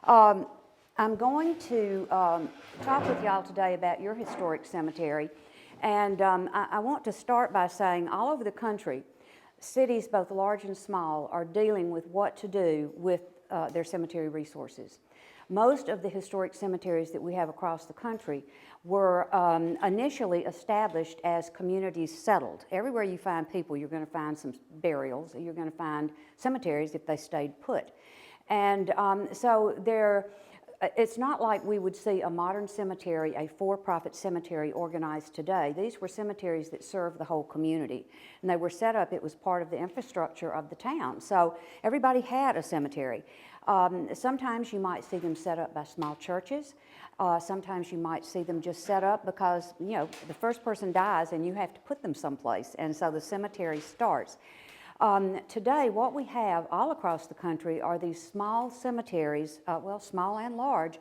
I'm going to talk with y'all today about your historic cemetery. And I want to start by saying all over the country, cities both large and small are dealing with what to do with their cemetery resources. Most of the historic cemeteries that we have across the country were initially established as communities settled. Everywhere you find people, you're going to find some burials, you're going to find cemeteries if they stayed put. And so it's not like we would see a modern cemetery, a for-profit cemetery organized today. These were cemeteries that served the whole community. And they were set up, it was part of the infrastructure of the town. So everybody had a cemetery. Sometimes you might see them set up by small churches. Sometimes you might see them just set up because, you know, the first person dies and you have to put them someplace. And so the cemetery starts. Today, what we have all across the country are these small cemeteries, well, small and large,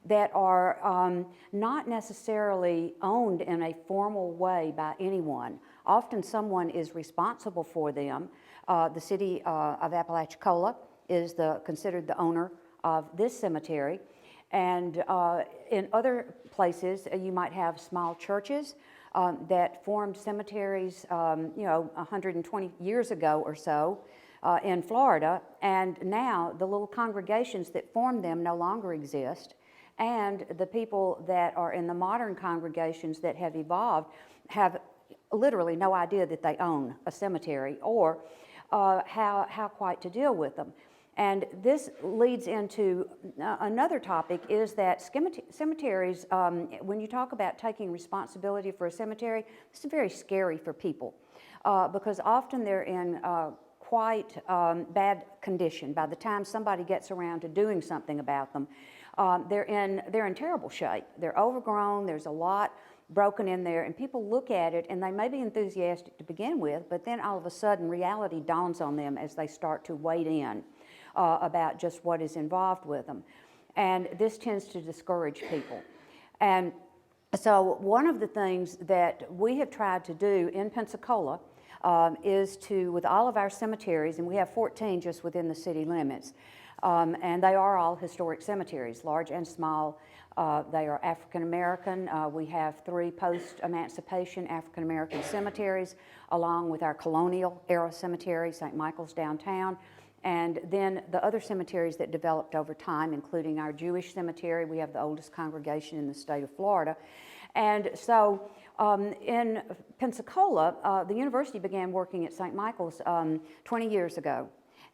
that are not necessarily owned in a formal way by anyone. Often someone is responsible for them. The city of Apalachicola is considered the owner of this cemetery. And in other places, you might have small churches that formed cemeteries, 120 years ago or so in Florida, and now the little congregations that formed them no longer exist, and the people that are in the modern congregations that have evolved have literally no idea that they own a cemetery or how quite to deal with them. And this leads into another topic, is that cemeteries, when you talk about taking responsibility for a cemetery, this is very scary for people because often they're in quite bad condition. By the time somebody gets around to doing something about them, they're in terrible shape. They're overgrown, there's a lot broken in there, and people look at it and they may be enthusiastic to begin with, but then all of a sudden reality dawns on them as they start to wade in. About just what is involved with them. And this tends to discourage people. And so one of the things that we have tried to do in Pensacola is to, with all of our cemeteries, and we have 14 just within the city limits, and they are all historic cemeteries, large and small. They are African American. We have 3 post-emancipation African American cemeteries, along with our colonial era cemetery, St. Michael's downtown. And then the other cemeteries that developed over time, including our Jewish cemetery. We have the oldest congregation in the state of Florida. And so in Pensacola, the university began working at St. Michael's 20 years ago.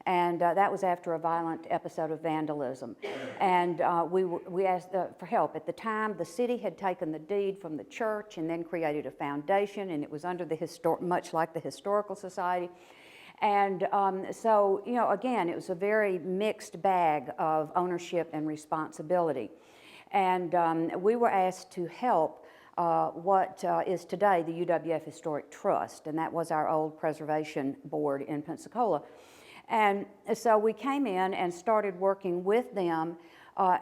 And that was after a violent episode of vandalism. And we asked for help. At the time, the city had taken the deed from the church and then created a foundation, and it was under the much like the Historical Society. And so, you know, again, it was a very mixed bag of ownership and responsibility. And we were asked to help what is today the Uwf Historic Trust, and that was our old preservation board in Pensacola. And so we came in and started working with them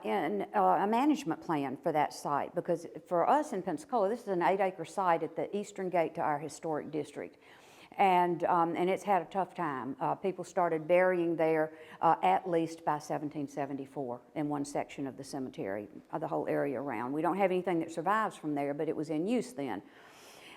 in a management plan for that site, because for us in Pensacola, this is an 8-acre site at the eastern gate to our historic district. And it's had a tough time. People started burying there at least by 1774 in one section of the cemetery, the whole area around. We don't have anything that survives from there, but it was in use then.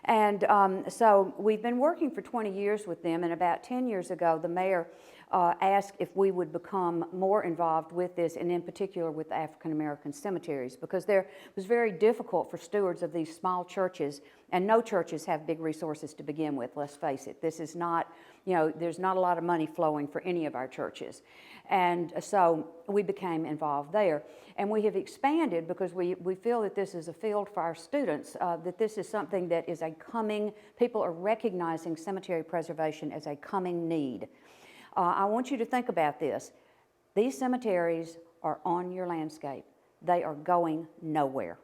And so we've been working for 20 years with them, and about 10 years ago, the mayor asked if we would become more involved with this, and in particular with the African American cemeteries, because it was very difficult for stewards of these small churches, and no churches have big resources to begin with, let's face it. This is not, you know, there's not a lot of money flowing for any of our churches. And so we became involved there. And we have expanded because we feel that this is a field for our students, that this is something that is people are recognizing cemetery preservation as a coming need. I want you to think about this. These cemeteries are on your landscape. They are going nowhere.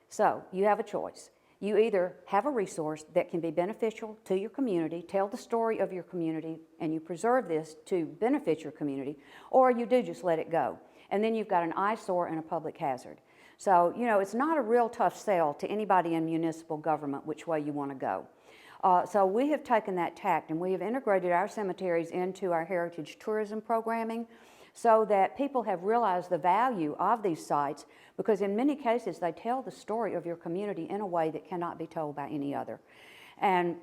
So you have a choice. You either have a resource that can be beneficial to your community, tell the story of your community, and you preserve this to benefit your community, or you do just let it go. And then you've got an eyesore and a public hazard. So, you know, it's not a real tough sell to anybody in municipal government which way you want to go. So we have taken that tact, and we have integrated our cemeteries into our heritage tourism programming. so that people have realized the value of these sites, because in many cases they tell the story of your community in a way that cannot be told by any other. And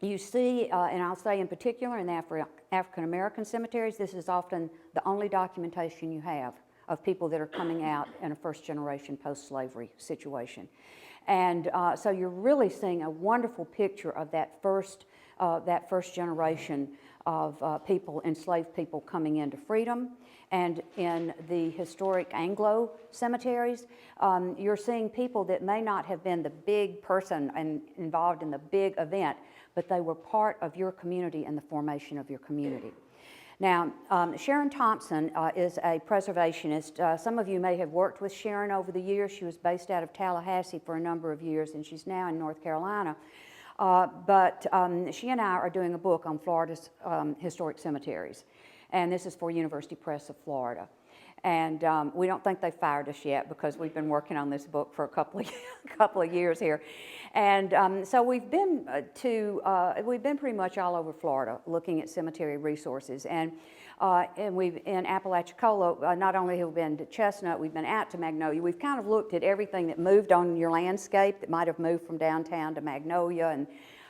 you see, and I'll say in particular in the African American cemeteries, this is often the only documentation you have of people that are coming out in a first generation post-slavery situation. And so you're really seeing a wonderful picture of that first generation of people, enslaved people coming into freedom. And in the historic Anglo cemeteries, you're seeing people that may not have been the big person and involved in the big event, but they were part of your community and the formation of your community. Now, Sharon Thompson is a preservationist. Some of you may have worked with Sharon over the years. She was based out of Tallahassee for a number of years, and she's now in North Carolina. But she and I are doing a book on Florida's historic cemeteries, and this is for University Press of Florida. And we don't think they fired us yet because we've been working on this book for a couple of years here. And so we've been pretty much all over Florida looking at cemetery resources. And we've in Apalachicola, not only have we been to Chestnut, we've been out to Magnolia. We've kind of looked at everything that moved on your landscape that might have moved from downtown to Magnolia,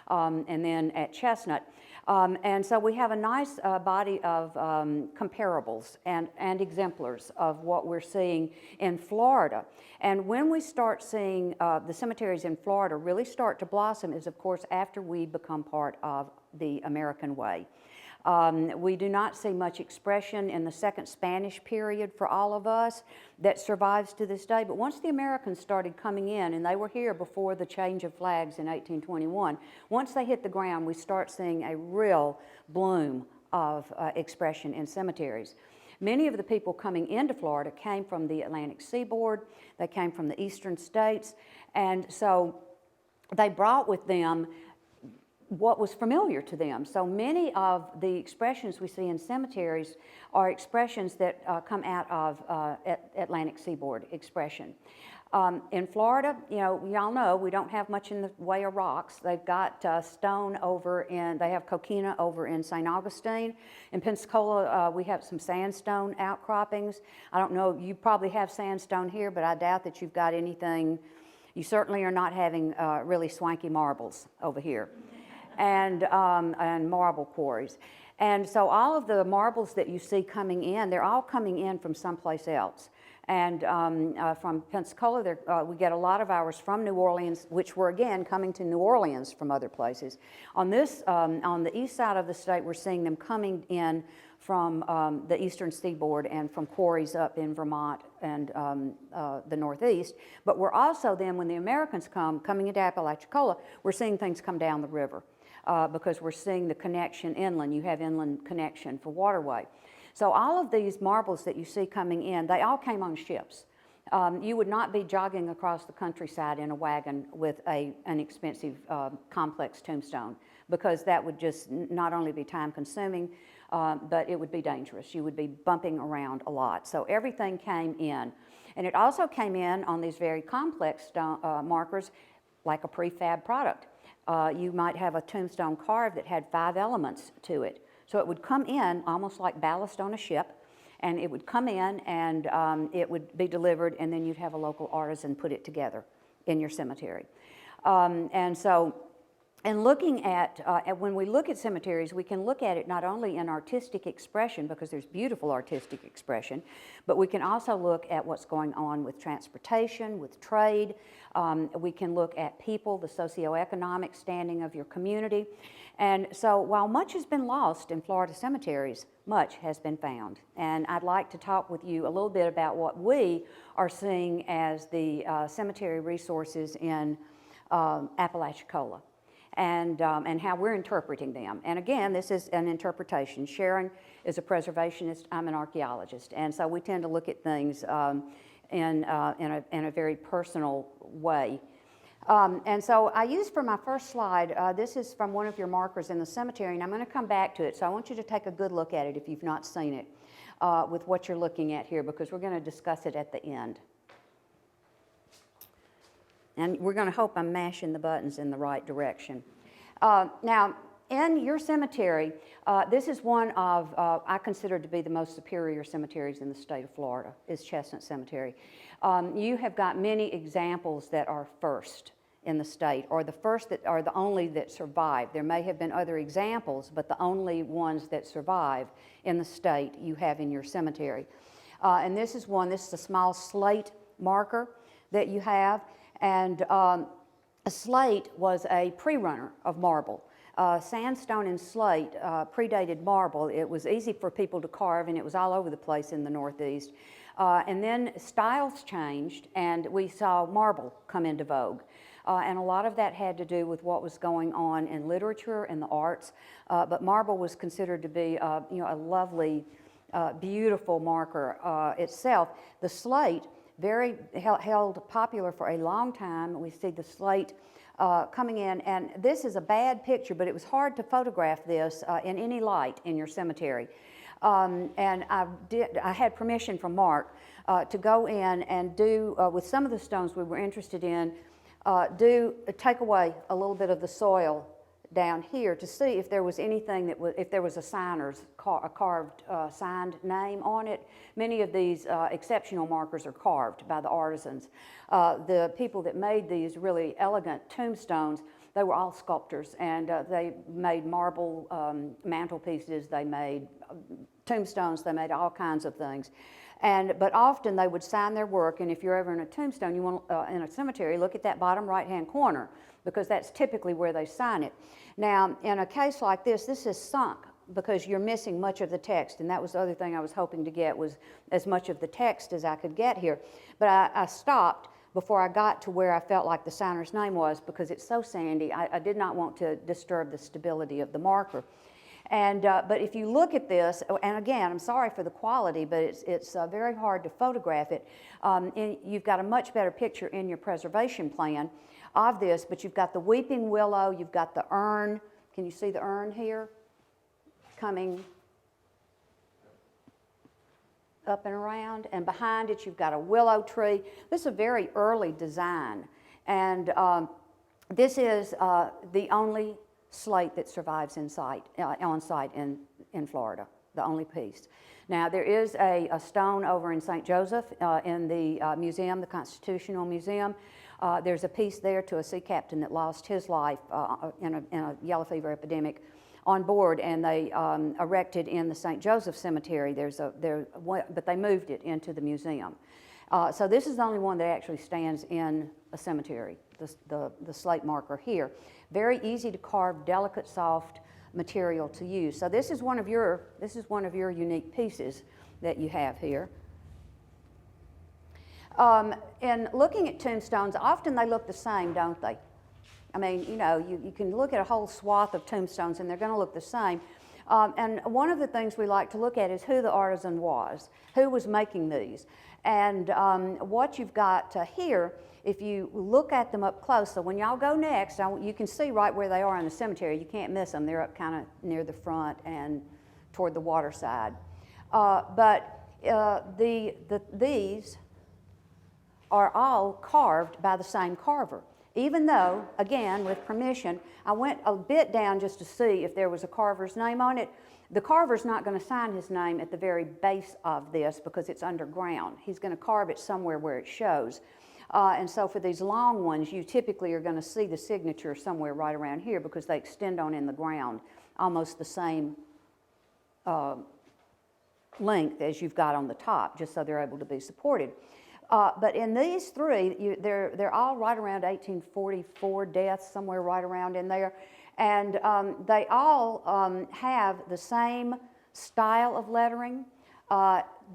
and then at Chestnut. And so we have a nice body of comparables and exemplars of what we're seeing in Florida. And when we start seeing the cemeteries in Florida really start to blossom is, of course, after we become part of the American way. We do not see much expression in the second Spanish period for all of us that survives to this day. But once the Americans started coming in, and they were here before the change of flags in 1821, once they hit the ground, we start seeing a real bloom of expression in cemeteries. Many of the people coming into Florida came from the Atlantic seaboard, they came from the eastern states, and so they brought with them what was familiar to them. So many of the expressions we see in cemeteries are expressions that come out of Atlantic seaboard expression. In Florida, you know, y'all know we don't have much in the way of rocks. They've got stone over in, they have coquina over in St. Augustine. In Pensacola, we have some sandstone outcroppings. I don't know, you probably have sandstone here, but I doubt that you've got anything. You certainly are not having really swanky marbles over here. And marble quarries. And so all of the marbles that you see coming in, they're all coming in from someplace else. And from Pensacola, we get a lot of ours from New Orleans, which were again coming to New Orleans from other places. On the east side of the state, we're seeing them coming in from the eastern seaboard and from quarries up in Vermont and the Northeast. But we're also then, when the Americans coming into Apalachicola, we're seeing things come down the river. Because we're seeing the connection inland. You have inland connection for waterway. So all of these marbles that you see coming in, they all came on ships. You would not be jogging across the countryside in a wagon with an expensive, complex tombstone, because that would just not only be time consuming, but it would be dangerous. You would be bumping around a lot. So everything came in. And it also came in on these very complex markers like a prefab product. You might have a tombstone carved that had 5 elements to it. So it would come in almost like ballast on a ship, and it would come in and it would be delivered, and then you'd have a local artisan put it together in your cemetery. And so, and looking at, when we look at cemeteries, we can look at it not only in artistic expression, because there's beautiful artistic expression, but we can also look at what's going on with transportation, with trade. We can look at people, the socioeconomic standing of your community. And so while much has been lost in Florida cemeteries, much has been found. And I'd like to talk with you a little bit about what we are seeing as the cemetery resources in Apalachicola. And how we're interpreting them. And again, this is an interpretation. Sharon is a preservationist, I'm an archaeologist. And so we tend to look at things in a very personal way. And so I used for my first slide, this is from one of your markers in the cemetery, and I'm going to come back to it. So I want you to take a good look at it if you've not seen it with what you're looking at here, because we're going to discuss it at the end. And we're going to hope I'm mashing the buttons in the right direction. Now, in your cemetery, this is one of, I consider to be the most superior cemeteries in the state of Florida, is Chestnut Cemetery. You have got many examples that are first in the state, or the first that are the only that survive. There may have been other examples, but the only ones that survive in the state you have in your cemetery. And this is one, this is a small slate marker that you have, and a slate was a pre-runner of marble. Sandstone and slate predated marble. It was easy for people to carve, and it was all over the place in the Northeast. And then styles changed, and we saw marble come into vogue. And a lot of that had to do with what was going on in literature and the arts. But marble was considered to be, a lovely, beautiful marker itself. The slate held popular for a long time. We see the slate coming in, and this is a bad picture, but it was hard to photograph this in any light in your cemetery. And I had permission from Mark to go in and do, with some of the stones we were interested in, take away a little bit of the soil down here to see if there was anything that was, if there was a signer's a carved signed name on it. Many of these exceptional markers are carved by the artisans. The people that made these really elegant tombstones, they were all sculptors, and they made marble mantelpieces, they made tombstones, they made all kinds of things. But often they would sign their work, and if you're ever in a tombstone, you want in a cemetery, look at that bottom right-hand corner, because that's typically where they sign it. Now, in a case like this is sunk because you're missing much of the text, and that was the other thing I was hoping to get, was as much of the text as I could get here. But I stopped before I got to where I felt like the signer's name was, because it's so sandy. I did not want to disturb the stability of the marker. And but if you look at this, and again, I'm sorry for the quality, but it's very hard to photograph it. You've got a much better picture in your preservation plan of this, but you've got the weeping willow, you've got the urn. Can you see the urn here? Coming up and around, and behind it you've got a willow tree. This is a very early design, and this is the only slate that survives on site in Florida, the only piece. Now there is a stone over in St. Joseph in the museum, the Constitutional Museum. There's a piece there to a sea captain that lost his life in a yellow fever epidemic on board, and they erected in the St. Joseph Cemetery. But they moved it into the museum. So this is the only one that actually stands in a cemetery, the slate marker here. Very easy to carve, delicate, soft material to use. So this is one of your unique pieces that you have here. In looking at tombstones, often they look the same, don't they? I mean, you can look at a whole swath of tombstones and they're going to look the same. And one of the things we like to look at is who the artisan was, who was making these. And what you've got here, if you look at them up close, so when y'all go next, you can see right where they are in the cemetery. You can't miss them. They're up kind of near the front and toward the water side. These are all carved by the same carver. Even though, again, with permission, I went a bit down just to see if there was a carver's name on it. The carver's not going to sign his name at the very base of this because it's underground. He's going to carve it somewhere where it shows. And so for these long ones, you typically are going to see the signature somewhere right around here because they extend on in the ground, almost the same length as you've got on the top, just so they're able to be supported. But in these three, they're all right around 1844 deaths, somewhere right around in there. And they all have the same style of lettering.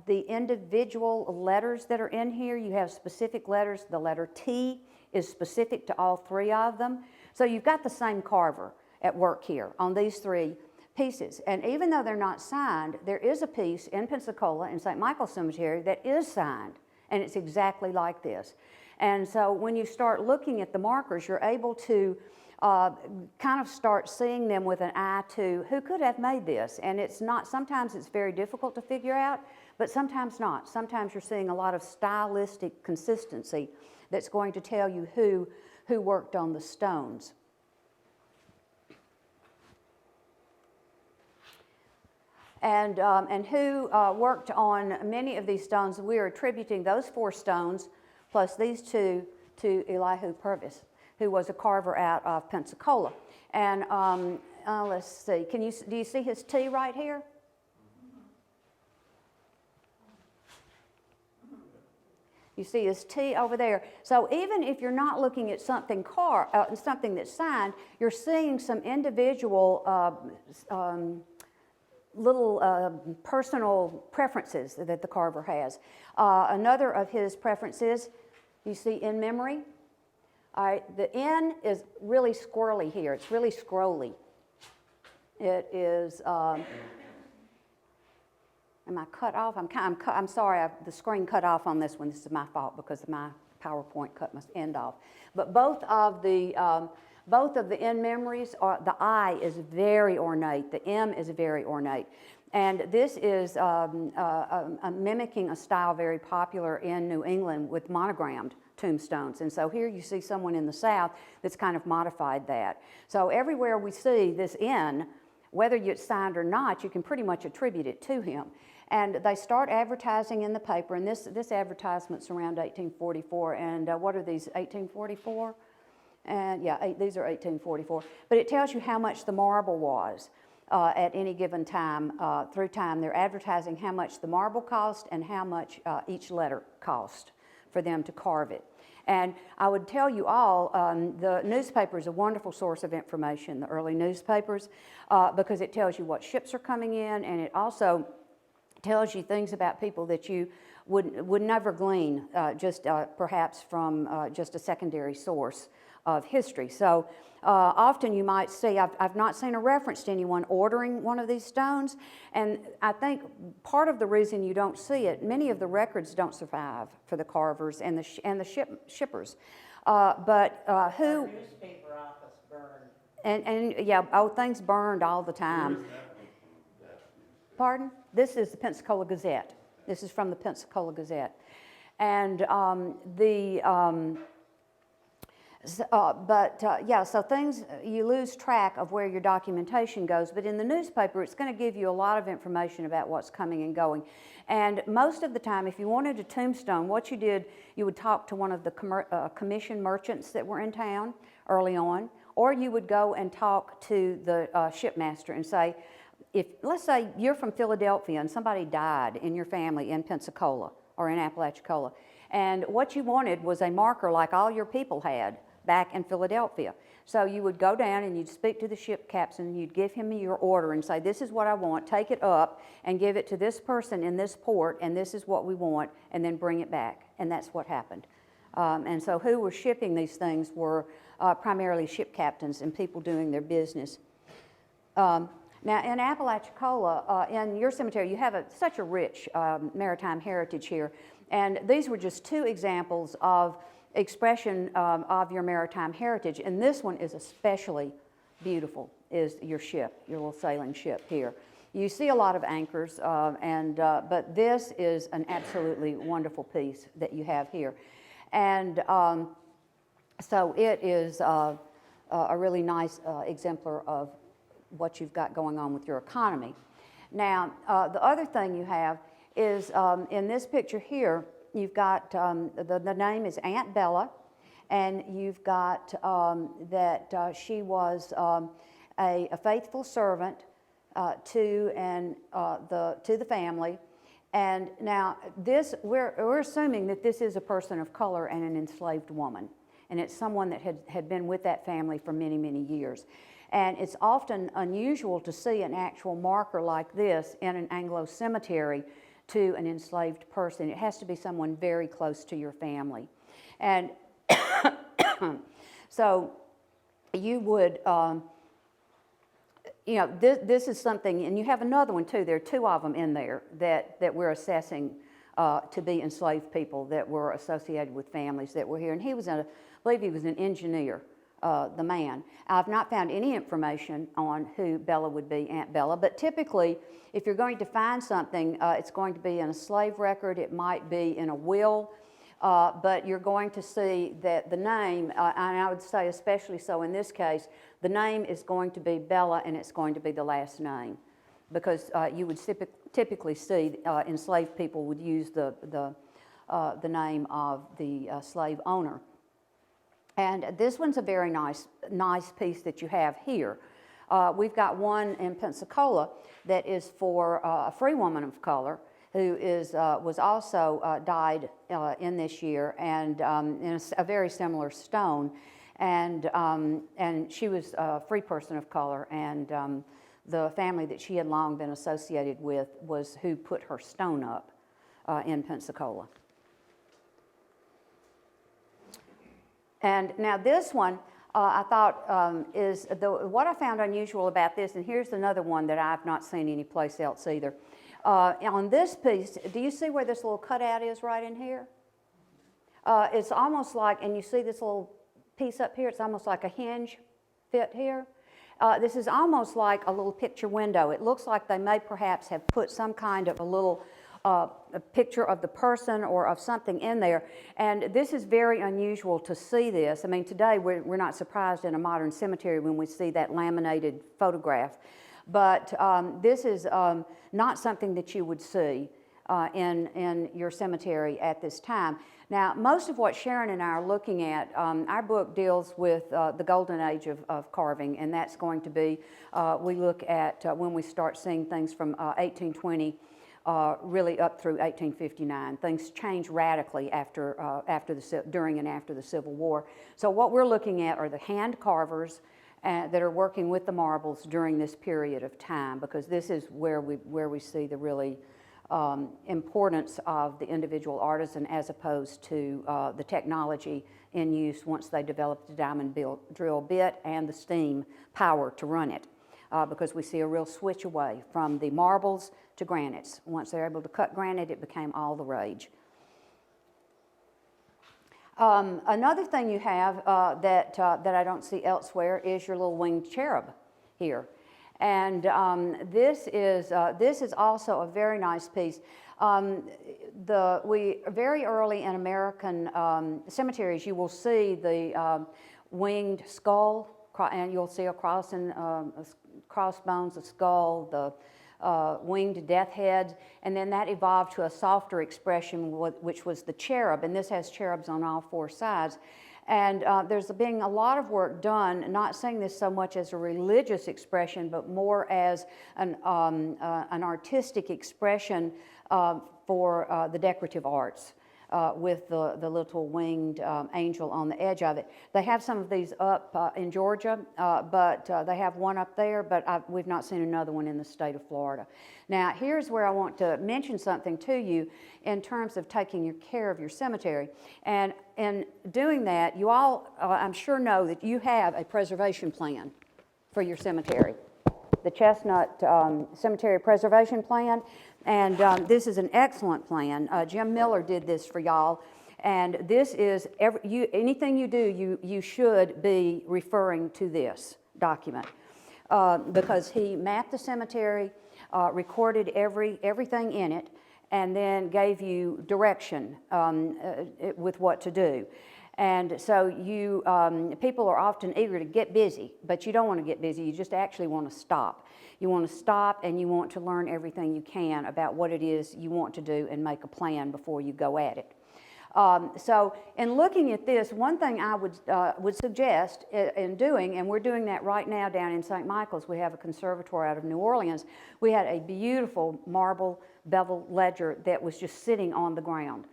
The individual letters that are in here, you have specific letters. The letter T is specific to all three of them. So you've got the same carver at work here on these three pieces. And even though they're not signed, there is a piece in Pensacola in St. Michael's Cemetery that is signed. And it's exactly like this. And so when you start looking at the markers, you're able to kind of start seeing them with an eye to who could have made this. And it's not, sometimes it's very difficult to figure out, but sometimes not. Sometimes you're seeing a lot of stylistic consistency that's going to tell you who worked on the stones. and who worked on many of these stones. We are attributing those 4 stones plus these 2 to Elihu Purvis, who was a carver out of Pensacola. And let's see, do you see his T right here? You see his T over there. So even if you're not looking at something something that's signed, you're seeing some individual little personal preferences that the carver has. Another of his preferences, you see in memory. All right, the N is really squirrely here. It's really scrolly. It is. Am I cut off? I'm sorry, the screen cut off on this one. This is my fault because my PowerPoint cut my end off. But both of the in memories, the I is very ornate. The M is very ornate. And this is mimicking a style very popular in New England with monogrammed tombstones. And so here you see someone in the South that's kind of modified that. So everywhere we see this N, whether it's signed or not, you can pretty much attribute it to him. And they start advertising in the paper, and this advertisement's around 1844, and what are these, 1844? And yeah, these are 1844. But it tells you how much the marble was at any given time. Through time, they're advertising how much the marble cost and how much each letter cost for them to carve it. And I would tell you all, the newspaper is a wonderful source of information, the early newspapers, because it tells you what ships are coming in, and it also tells you things about people that you would never glean just perhaps from just a secondary source of history. So often you might see, I've not seen a reference to anyone ordering one of these stones, and I think part of the reason you don't see it, many of the records don't survive for the carvers and the shippers. But who? Our newspaper office burned. And yeah, things burned all the time. Pardon? This is the Pensacola Gazette. This is from the Pensacola Gazette. And so things, you lose track of where your documentation goes, but in the newspaper, it's going to give you a lot of information about what's coming and going. And most of the time, if you wanted a tombstone, what you did, you would talk to one of the commission merchants that were in town early on, or you would go and talk to the shipmaster and say, let's say you're from Philadelphia and somebody died in your family in Pensacola or in Apalachicola, and what you wanted was a marker like all your people had back in Philadelphia. So you would go down and you'd speak to the ship captain, you'd give him your order and say, this is what I want, take it up and give it to this person in this port, and this is what we want, and then bring it back. And that's what happened. And so who were shipping these things were primarily ship captains and people doing their business. Now, in Apalachicola, in your cemetery, you have such a rich maritime heritage here, and these were just 2 examples of expression of your maritime heritage, and this one is especially beautiful, is your ship, your little sailing ship here. You see a lot of anchors, but this is an absolutely wonderful piece that you have here. And so it is a really nice exemplar of what you've got going on with your economy. Now, the other thing you have is in this picture here, you've got the name is Aunt Bella, and you've got that she was a faithful servant to the family. And now this, we're assuming that this is a person of color and an enslaved woman, and it's someone that had been with that family for many, many years. And it's often unusual to see an actual marker like this in an Anglo cemetery to an enslaved person. It has to be someone very close to your family. And so you would, this is something, and you have another one too. There are 2 of them in there that we're assessing to be enslaved people that were associated with families that were here. And I believe he was an engineer. The man. I've not found any information on who Bella would be, Aunt Bella, but typically if you're going to find something, it's going to be in a slave record, it might be in a will, but you're going to see that the name, and I would say especially so in this case, the name is going to be Bella and it's going to be the last name. because you would typically see enslaved people would use the name of the slave owner. And this one's a very nice piece that you have here. We've got one in Pensacola that is for a free woman of color who was also died in this year, and in a very similar stone. And she was a free person of color, and the family that she had long been associated with was who put her stone up in Pensacola. And now this one, I thought is what I found unusual about this, and here's another one that I've not seen anyplace else either. On this piece, do you see where this little cutout is right in here? It's almost like, and you see this little piece up here, it's almost like a hinge fit here. This is almost like a little picture window. It looks like they may perhaps have put some kind of a little a picture of the person or of something in there. And this is very unusual to see this. I mean, today we're not surprised in a modern cemetery when we see that laminated photograph. But this is not something that you would see in your cemetery at this time. Now, most of what Sharon and I are looking at, our book deals with the golden age of carving, and that's going to be, we look at when we start seeing things from 1820 really up through 1859. Things change radically during and after the Civil War. So what we're looking at are the hand carvers that are working with the marbles during this period of time, because this is where we see the really importance of the individual artisan as opposed to the technology in use once they developed the diamond drill bit and the steam power to run it. Because we see a real switch away from the marbles to granites. Once they're able to cut granite, it became all the rage. Another thing you have that I don't see elsewhere is your little winged cherub here. And this is also a very nice piece. Very early in American cemeteries, you will see the winged skull, and you'll see a crossbones, a skull, the winged death heads, and then that evolved to a softer expression, which was the cherub, and this has cherubs on all four sides. And there's been a lot of work done, not saying this so much as a religious expression, but more as an artistic expression for the decorative arts. With the little winged angel on the edge of it. They have some of these up in Georgia, but they have one up there, but we've not seen another one in the state of Florida. Now, here's where I want to mention something to you in terms of taking care of your cemetery. And in doing that, you all, I'm sure, know that you have a preservation plan for your cemetery. The Chestnut Cemetery Preservation Plan. And this is an excellent plan. Jim Miller did this for y'all. And this is, anything you do, you should be referring to this document. Because he mapped the cemetery, recorded everything in it, and then gave you direction with what to do. And so people are often eager to get busy, but you don't want to get busy, you just actually want to stop. You want to stop and you want to learn everything you can about what it is you want to do and make a plan before you go at it. So in looking at this, one thing I would suggest in doing, and we're doing that right now down in St. Michael's, we have a conservatory out of New Orleans. We had a beautiful marble bevel ledger that was just sitting on the ground.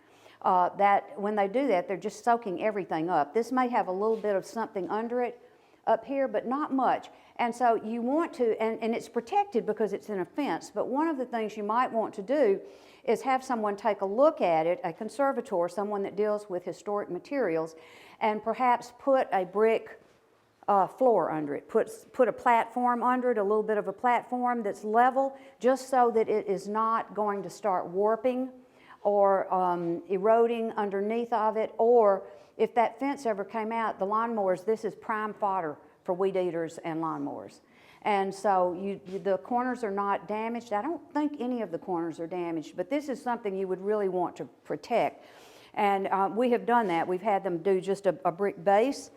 That when they do that, they're just soaking everything up. This may have a little bit of something under it up here, but not much. And so you want to, and it's protected because it's in a fence, but one of the things you might want to do is have someone take a look at it, a conservator, someone that deals with historic materials, and perhaps put a brick floor under it, put a platform under it, a little bit of a platform that's level, just so that it is not going to start warping or eroding underneath of it, or if that fence ever came out, the lawnmowers, this is prime fodder for weed eaters and lawnmowers. And so the corners are not damaged. I don't think any of the corners are damaged, but this is something you would really want to protect. And we have done that. We've had them do just a brick base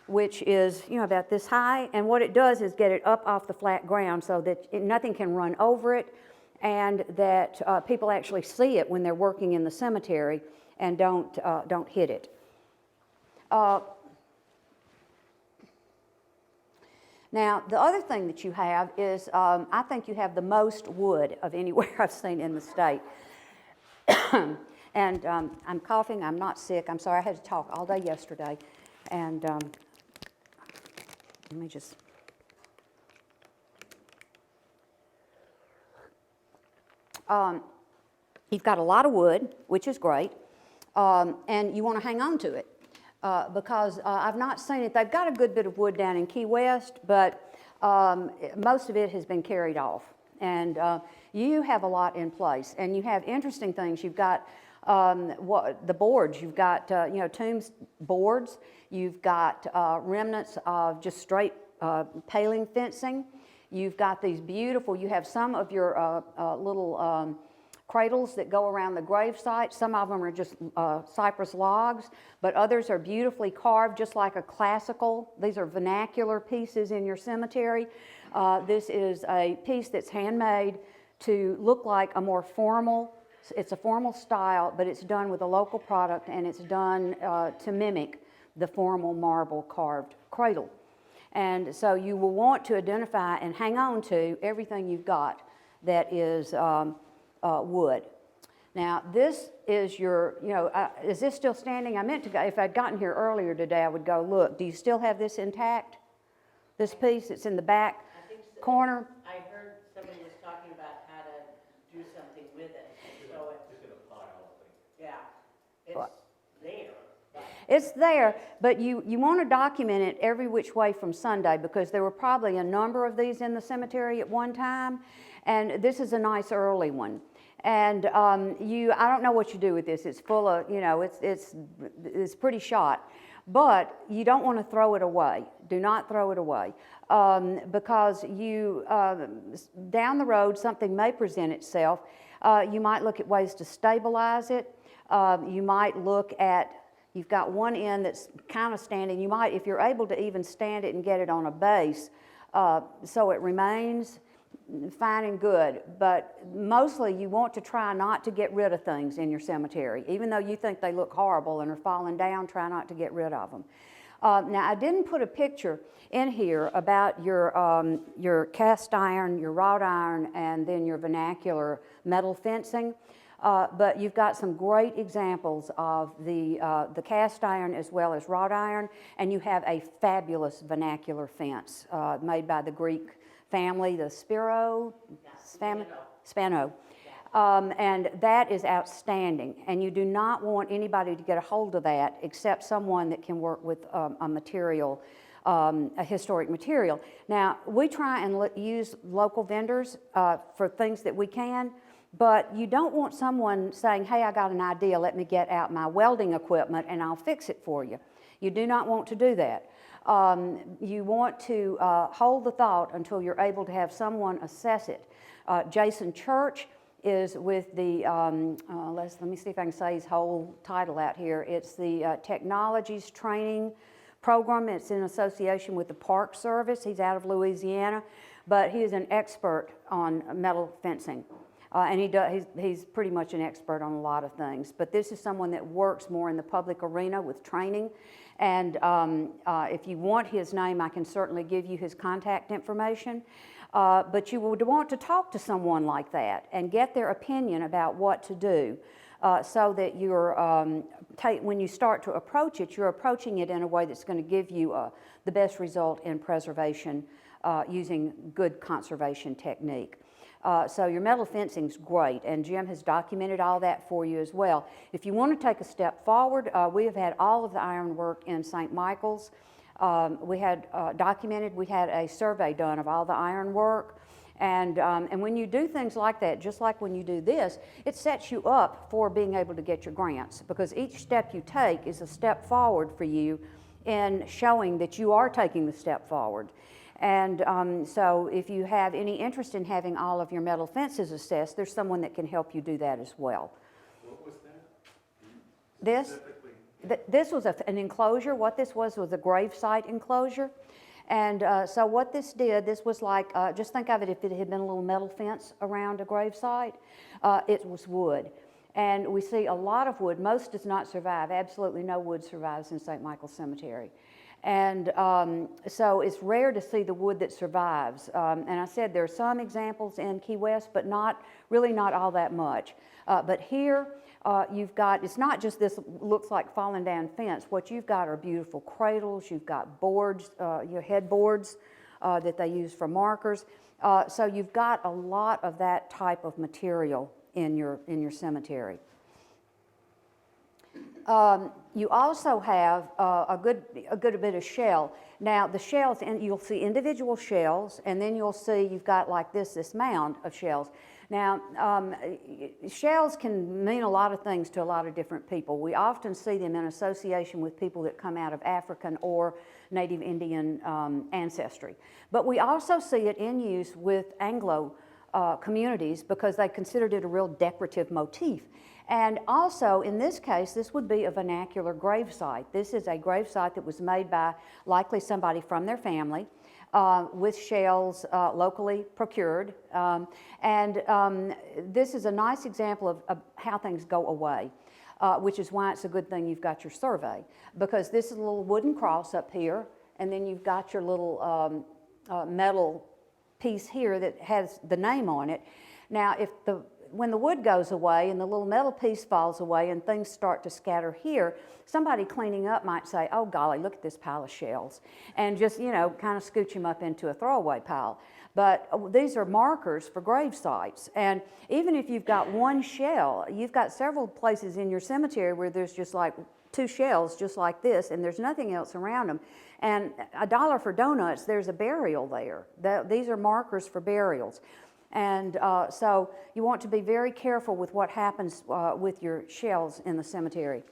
which is, about this high. And what it does is get it up off the flat ground so that nothing can run over it, and that people actually see it when they're working in the cemetery and don't hit it. Now, the other thing that you have is, I think you have the most wood of anywhere I've seen in the state. And I'm coughing, I'm not sick, I'm sorry, I had to talk all day yesterday. And let me just... you've got a lot of wood, which is great, and you want to hang on to it. Because I've not seen it. They've got a good bit of wood down in Key West, but most of it has been carried off. And you have a lot in place, and you have interesting things. You've got the boards. You've got tombs boards. You've got remnants of just straight paling fencing. You've got these beautiful. You have some of your little cradles that go around the gravesite. Some of them are just cypress logs, but others are beautifully carved, just like a classical. These are vernacular pieces in your cemetery. This is a piece that's handmade to look like a more formal, it's a formal style, but it's done with a local product, and it's done to mimic the formal marble carved cradle. And so you will want to identify and hang on to everything you've got that is wood. Now, this is your, is this still standing? I meant to go, if I'd gotten here earlier today, I would go look. Do you still have this intact? This piece that's in the back corner? I heard somebody was talking about how to do something with it. So It's in a pile, I think. yeah, it's there. It's there, but you want to document it every which way from Sunday, because there were probably a number of these in the cemetery at one time, and this is a nice early one. And I don't know what you do with this. It's full of, it's pretty shot. But you don't want to throw it away. Do not throw it away. Because down the road, something may present itself. You might look at ways to stabilize it. You might look at, you've got one end that's kind of standing. You might, if you're able to even stand it and get it on a base, so it remains fine and good, but mostly you want to try not to get rid of things in your cemetery. Even though you think they look horrible and are falling down, try not to get rid of them. Now, I didn't put a picture in here about your cast iron, your wrought iron, and then your vernacular metal fencing, but you've got some great examples of the cast iron as well as wrought iron, and you have a fabulous vernacular fence made by the Greek family, the Spano family, Spano. And that is outstanding. And you do not want anybody to get a hold of that except someone that can work with a material, a historic material. Now, we try and use local vendors for things that we can, but you don't want someone saying, hey, I got an idea, let me get out my welding equipment and I'll fix it for you. You do not want to do that. You want to hold the thought until you're able to have someone assess it. Jason Church is with the, let me see if I can say his whole title out here. It's the Technologies Training Program. It's in association with the Park Service. He's out of Louisiana, but he is an expert on metal fencing. And he's pretty much an expert on a lot of things. But this is someone that works more in the public arena with training. And if you want his name, I can certainly give you his contact information. But you would want to talk to someone like that and get their opinion about what to do, so that you're, when you start to approach it, you're approaching it in a way that's going to give you the best result in preservation using good conservation technique. So your metal fencing's great, and Jim has documented all that for you as well. If you want to take a step forward, we have had all of the ironwork in St. Michael's. We had documented, we had a survey done of all the ironwork, and when you do things like that, just like when you do this, it sets you up for being able to get your grants, because each step you take is a step forward for you in showing that you are taking the step forward. And so if you have any interest in having all of your metal fences assessed, there's someone that can help you do that as well. What was that? This? Specifically, this was an enclosure. What this was a gravesite enclosure. And so what this did, this was like, just think of it if it had been a little metal fence around a gravesite. It was wood. And we see a lot of wood. Most does not survive. Absolutely no wood survives in St. Michael's Cemetery. And so it's rare to see the wood that survives. And I said there are some examples in Key West, but really not all that much. But here you've got, it's not just this looks like falling down fence. What you've got are beautiful cradles. You've got boards, your headboards that they use for markers. So you've got a lot of that type of material in your cemetery. You also have a good bit of shell. Now the shells, and you'll see individual shells, and then you'll see you've got like this mound of shells. Now shells can mean a lot of things to a lot of different people. We often see them in association with people that come out of African or Native Indian ancestry. But we also see it in use with Anglo communities because they considered it a real decorative motif. And also, in this case, this would be a vernacular gravesite. This is a gravesite that was made by likely somebody from their family with shells locally procured. This is a nice example of how things go away, which is why it's a good thing you've got your survey. Because this is a little wooden cross up here, and then you've got your little metal piece here that has the name on it. Now, when the wood goes away and the little metal piece falls away and things start to scatter here, somebody cleaning up might say, oh golly, look at this pile of shells, and just, you know, kind of scooch them up into a throwaway pile. But these are markers for grave sites. And even if you've got one shell, you've got several places in your cemetery where there's just like 2 shells just like this, and there's nothing else around them. And $1 for donuts, there's a burial there. These are markers for burials. And so you want to be very careful with what happens with your shells in the cemetery.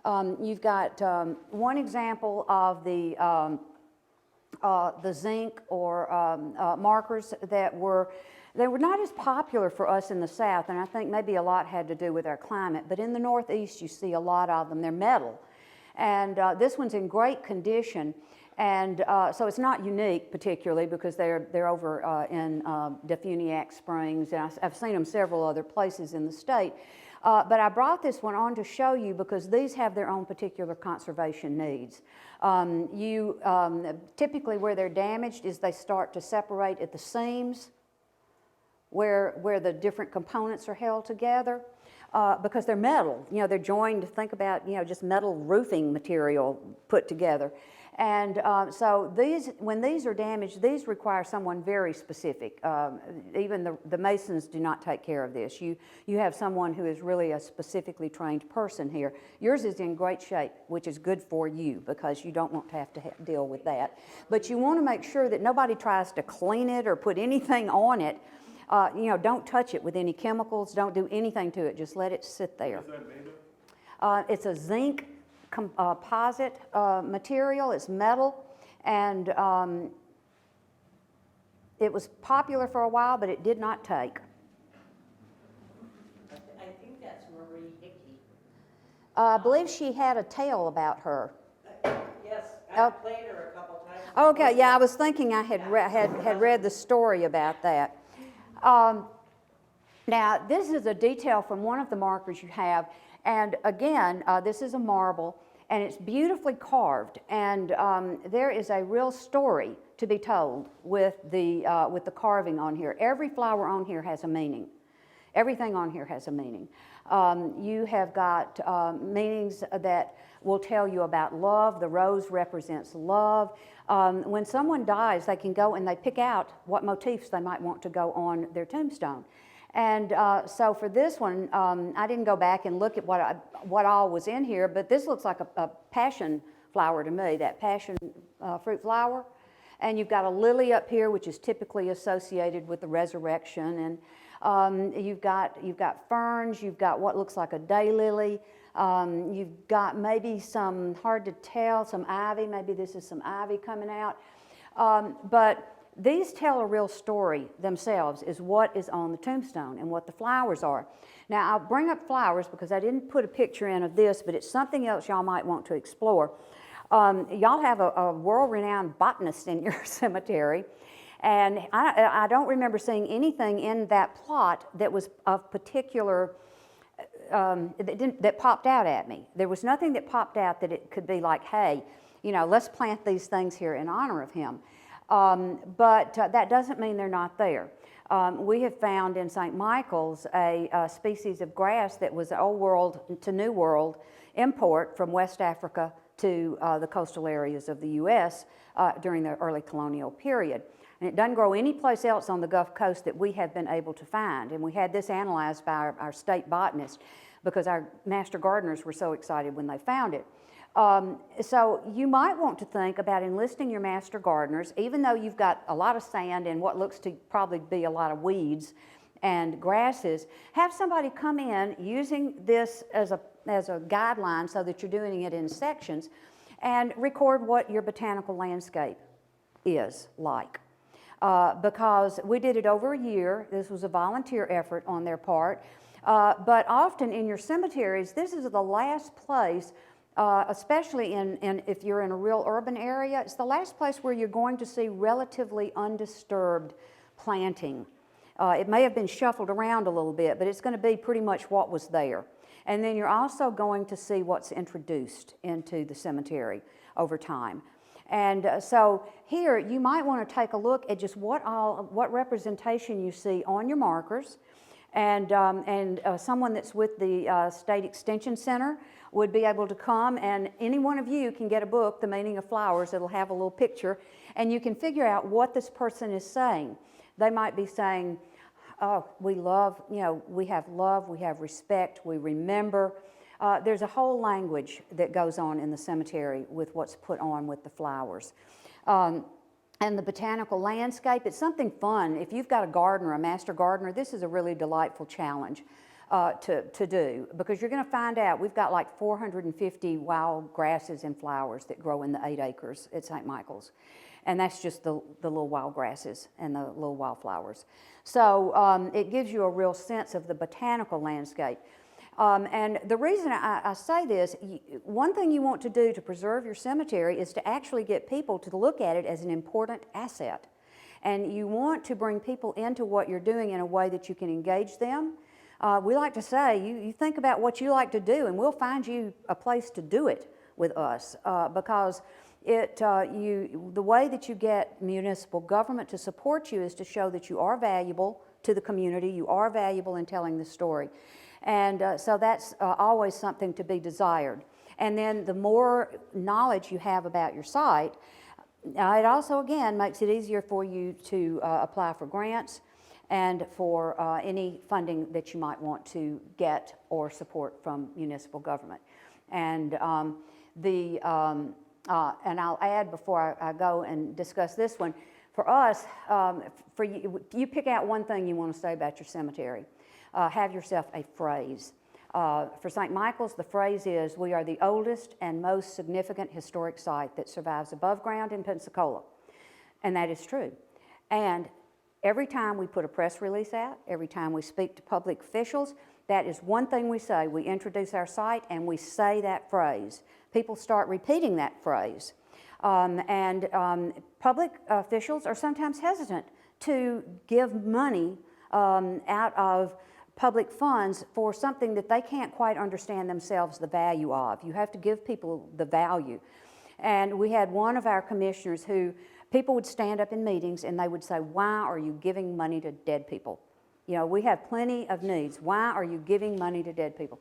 You've got one example of the zinc or markers that they were not as popular for us in the South, and I think maybe a lot had to do with our climate, but in the Northeast you see a lot of them. They're metal. And this one's in great condition. And so it's not unique particularly because they're over in Defuniak Springs, and I've seen them several other places in the state. But I brought this one on to show you because these have their own particular conservation needs. Typically where they're damaged is they start to separate at the seams where the different components are held together. Because they're metal, you know, they're joined, think about, you know, just metal roofing material put together. And so when these are damaged, these require someone very specific. Even the masons do not take care of this. You have someone who is really a specifically trained person here. Yours is in great shape, which is good for you because you don't want to have to deal with that. But you want to make sure that nobody tries to clean it or put anything on it. You know, don't touch it with any chemicals. Don't do anything to it. Just let it sit there. What's that made of? It's a zinc composite material. It's metal, and it was popular for a while, but it did not take. I think that's Marie Hickey. I believe she had a tale about her. Yes, I've played her a couple times. Okay, yeah, I was thinking I had read the story about that. Now, this is a detail from one of the markers you have, and again, this is a marble, and it's beautifully carved, and there is a real story to be told with the carving on here. Every flower on here has a meaning. Everything on here has a meaning. You have got meanings that will tell you about love. The rose represents love. When someone dies, they can go and they pick out what motifs they might want to go on their tombstone. And so for this one, I didn't go back and look at what all was in here, but this looks like a passion flower to me, that passion fruit flower. And you've got a lily up here, which is typically associated with the resurrection. And you've got ferns, you've got what looks like a daylily. You've got maybe some, hard to tell, some ivy. Maybe this is some ivy coming out. But these tell a real story themselves, is what is on the tombstone and what the flowers are. Now, I'll bring up flowers because I didn't put a picture in of this, but it's something else y'all might want to explore. Y'all have a world-renowned botanist in your cemetery, and I don't remember seeing anything in that plot that was of particular, that popped out at me. There was nothing that popped out that it could be like, hey, you know, let's plant these things here in honor of him. But that doesn't mean they're not there. We have found in St. Michael's a species of grass that was Old World to New World import from West Africa to the coastal areas of the U.S. During the early colonial period. And it doesn't grow any place else on the Gulf Coast that we have been able to find. And we had this analyzed by our state botanist because our master gardeners were so excited when they found it. So you might want to think about enlisting your master gardeners, even though you've got a lot of sand and what looks to probably be a lot of weeds and grasses. Have somebody come in using this as a guideline so that you're doing it in sections and record what your botanical landscape is like. Because we did it over a year. This was a volunteer effort on their part. But often in your cemeteries, this is the last place, especially if you're in a real urban area, it's the last place where you're going to see relatively undisturbed planting. It may have been shuffled around a little bit, but it's going to be pretty much what was there. And then you're also going to see what's introduced into the cemetery over time. And so here you might want to take a look at just what representation you see on your markers. And someone that's with the State Extension Center would be able to come, and any one of you can get a book, The Meaning of Flowers. It'll have a little picture, and you can figure out what this person is saying. They might be saying, oh, we love, you know, we have love, we have respect, we remember. There's a whole language that goes on in the cemetery with what's put on with the flowers. And the botanical landscape, it's something fun. If you've got a gardener, a master gardener, this is a really delightful challenge to do, because you're going to find out we've got like 450 wild grasses and flowers that grow in the 8 acres at St. Michael's. And that's just the little wild grasses and the little wildflowers. So it gives you a real sense of the botanical landscape. And the reason I say this, one thing you want to do to preserve your cemetery is to actually get people to look at it as an important asset. And you want to bring people into what you're doing in a way that you can engage them. We like to say, you think about what you like to do and we'll find you a place to do it with us, because the way that you get municipal government to support you is to show that you are valuable to the community, you are valuable in telling the story. And so that's always something to be desired. And then the more knowledge you have about your site, it also, again, makes it easier for you to apply for grants and for any funding that you might want to get or support from municipal government. And and I'll add before I go and discuss this one, for us, for you pick out one thing you want to say about your cemetery. Have yourself a phrase. For St. Michael's, the phrase is, we are the oldest and most significant historic site that survives above ground in Pensacola. And that is true. And every time we put a press release out, every time we speak to public officials, that is one thing we say. We introduce our site and we say that phrase. People start repeating that phrase. Public officials are sometimes hesitant to give money out of public funds for something that they can't quite understand themselves the value of. You have to give people the value. And we had one of our commissioners who, people would stand up in meetings and they would say, why are you giving money to dead people? You know, we have plenty of needs. Why are you giving money to dead people?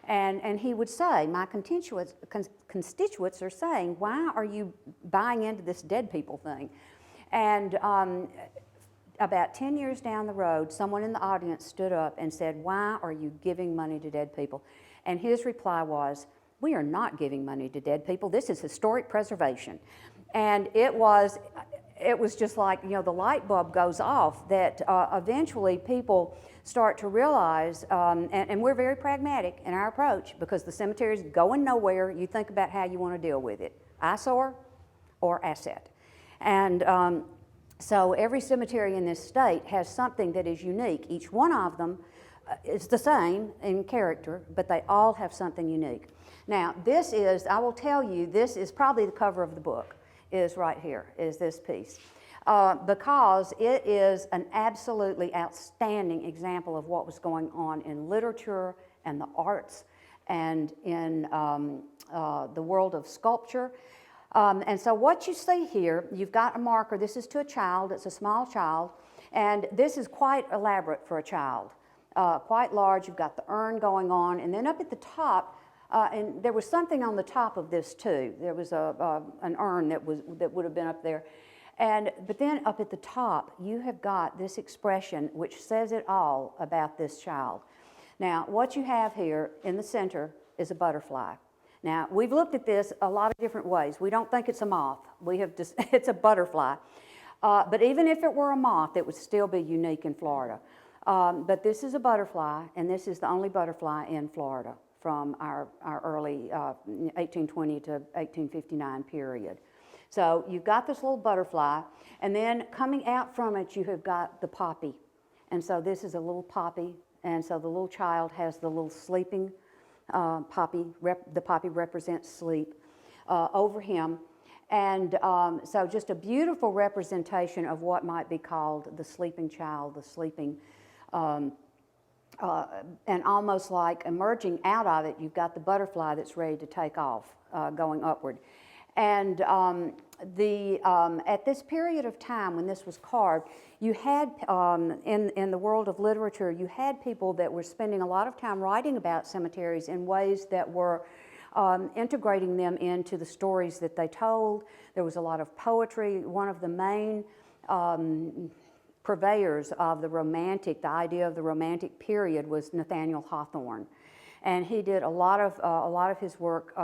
And he would say, my constituents are saying, why are you buying into this dead people thing? And about 10 years down the road, someone in the audience stood up and said, why are you giving money to dead people? And his reply was, we are not giving money to dead people. This is historic preservation. And it was just like, you know, the light bulb goes off that eventually people start to realize, and we're very pragmatic in our approach because the cemetery is going nowhere. You think about how you want to deal with it, eyesore or asset. And So every cemetery in this state has something that is unique. Each one of them is the same in character, but they all have something unique. Now, this is, I will tell you, this is probably the cover of the book, is right here, is this piece. Because it is an absolutely outstanding example of what was going on in literature and the arts and in the world of sculpture. And so what you see here, you've got a marker. This is to a child. It's a small child. And this is quite elaborate for a child, quite large. You've got the urn going on. And then up at the top, and there was something on the top of this too. There was an urn that would have been up there. But then up at the top, you have got this expression which says it all about this child. Now, what you have here in the center is a butterfly. Now, we've looked at this a lot of different ways. We don't think it's a moth. It's a butterfly. But even if it were a moth, it would still be unique in Florida. But this is a butterfly, and this is the only butterfly in Florida from our early 1820 to 1859 period. So you've got this little butterfly, and then coming out from it, you have got the poppy. And so this is a little poppy, and so the little child has the little sleeping poppy. The poppy represents sleep over him. And so just a beautiful representation of what might be called the sleeping child, the sleeping, and almost like emerging out of it, you've got the butterfly that's ready to take off, going upward. And at this period of time when this was carved, you had, in the world of literature, you had people that were spending a lot of time writing about cemeteries in ways that were integrating them into the stories that they told. There was a lot of poetry. One of the main purveyors of the idea of the romantic period was Nathaniel Hawthorne. And he did a lot of his work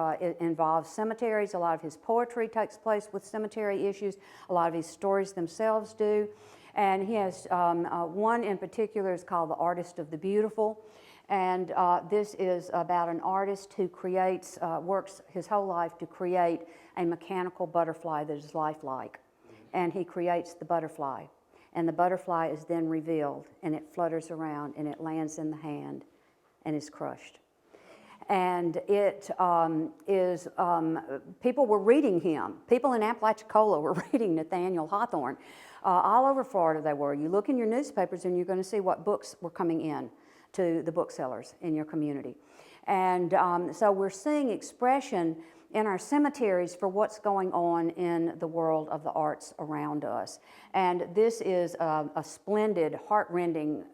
involves cemeteries. A lot of his poetry takes place with cemetery issues. A lot of his stories themselves do. And he has one in particular is called The Artist of the Beautiful. And this is about an artist who creates, works his whole life to create a mechanical butterfly that is lifelike. And he creates the butterfly. And the butterfly is then revealed, and it flutters around, and it lands in the hand and is crushed. And it is, people were reading him. People in Apalachicola were reading Nathaniel Hawthorne. All over Florida they were. You look in your newspapers and you're going to see what books were coming in to the booksellers in your community. And so we're seeing expression in our cemeteries for what's going on in the world of the arts around us. And this is a splendid, heart-rending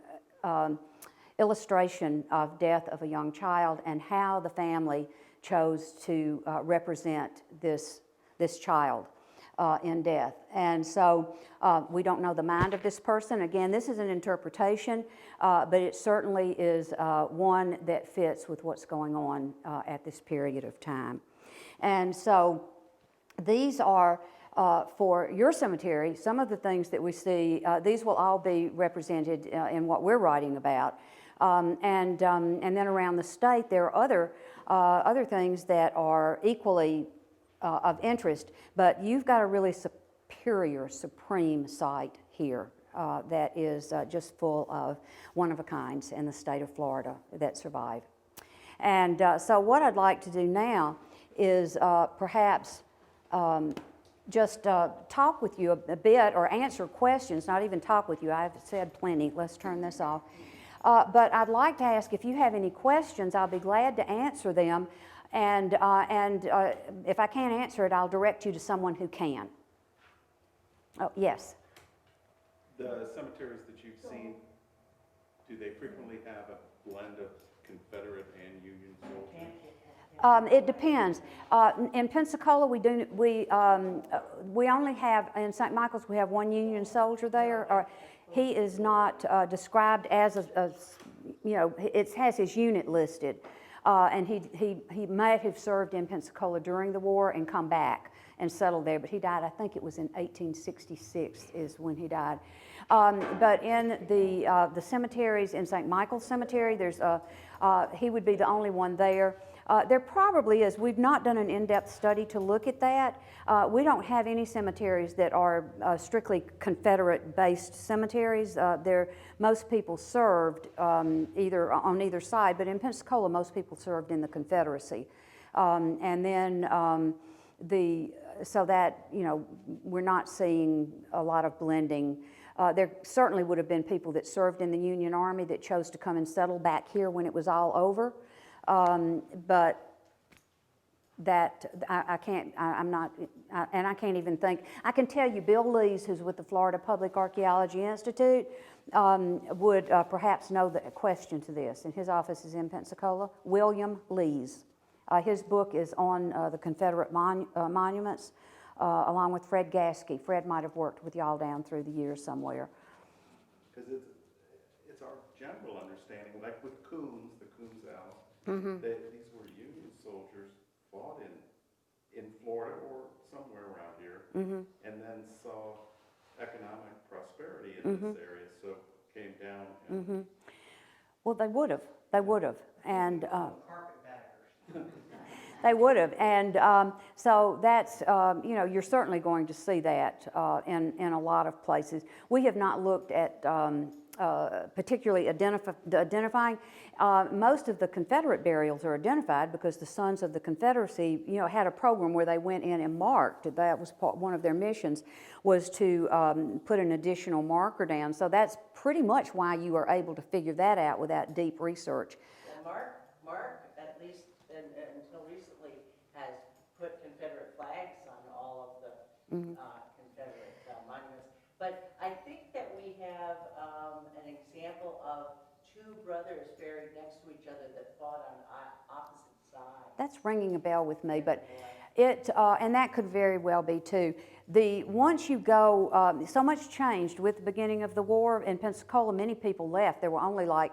illustration of death of a young child and how the family chose to represent this child in death. And so we don't know the mind of this person. Again, this is an interpretation, but it certainly is one that fits with what's going on at this period of time. And so these are for your cemetery, some of the things that we see, these will all be represented in what we're writing about. And then around the state, there are other things that are equally of interest, but you've got a really superior, supreme site here that is just full of one-of-a-kinds in the state of Florida that survive. And so what I'd like to do now is perhaps just talk with you a bit or answer questions, not even talk with you. I've said plenty. Let's turn this off. But I'd like to ask if you have any questions, I'll be glad to answer them. And if I can't answer it, I'll direct you to someone who can. Oh, yes. The cemeteries that you've seen, do they frequently have a blend of Confederate and Union soldiers? It depends. In Pensacola, we only have, in St. Michael's, we have one Union soldier there. He is not described as it has his unit listed. And he may have served in Pensacola during the war and come back and settled there, but he died, I think it was in 1866 is when he died. But in the cemeteries, in St. Michael's Cemetery, he would be the only one there. There probably is. We've not done an in-depth study to look at that. We don't have any cemeteries that are strictly Confederate-based cemeteries. Most people served either on either side, but in Pensacola, most people served in the Confederacy. And then so that, you know, we're not seeing a lot of blending. There certainly would have been people that served in the Union Army that chose to come and settle back here when it was all over. But that, I can't, I'm not, and I can't even think. I can tell you Bill Lees, who's with the Florida Public Archaeology Institute, would perhaps know the question to this, and his office is in Pensacola. William Lees. His book is on the Confederate monuments, along with Fred Gasky. Fred might have worked with y'all down through the years somewhere. Because it's our general understanding, like with Coons, the Coons House, Mm-hmm. these were Union soldiers fought in Florida or somewhere around here, Mm-hmm. and then saw economic prosperity in this area, so came down and Mm-hmm. Well, they would have. They would have. And they would have. And so that's, you know, you're certainly going to see that in a lot of places. We have not looked at particularly identifying. Most of the Confederate burials are identified because the Sons of the Confederacy, you know, had a program where they went in and marked. That was one of their missions, was to put an additional marker down. So that's pretty much why you are able to figure that out without deep research. And Mark, at least until recently, has put Confederate flags on all of the Confederate monuments. But I think that we have an example of two brothers buried next to each other that fought on opposite sides. That's ringing a bell with me, but it, and that could very well be too. Once you go, so much changed with the beginning of the war. In Pensacola, many people left. There were only like,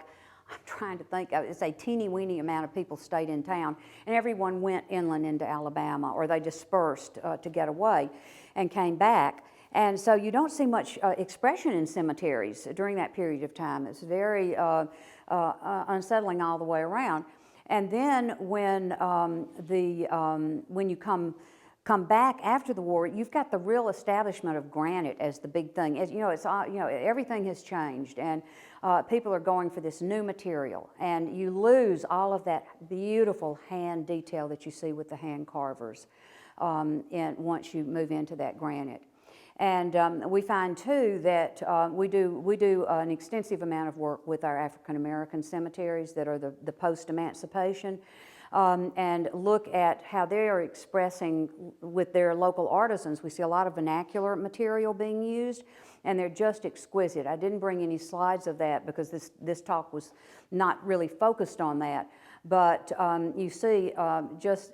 I'm trying to think, it's a teeny-weeny amount of people stayed in town, and everyone went inland into Alabama, or they dispersed to get away and came back. And so you don't see much expression in cemeteries during that period of time. It's very unsettling all the way around. And then when you come back after the war, you've got the real establishment of granite as the big thing. As, you know, it's you know, everything has changed, and people are going for this new material, and you lose all of that beautiful hand detail that you see with the hand carvers, and once you move into that granite. And we find too that we do an extensive amount of work with our African American cemeteries that are the post-emancipation, and look at how they are expressing with their local artisans. We see a lot of vernacular material being used, and they're just exquisite. I didn't bring any slides of that because this talk was not really focused on that. But you see just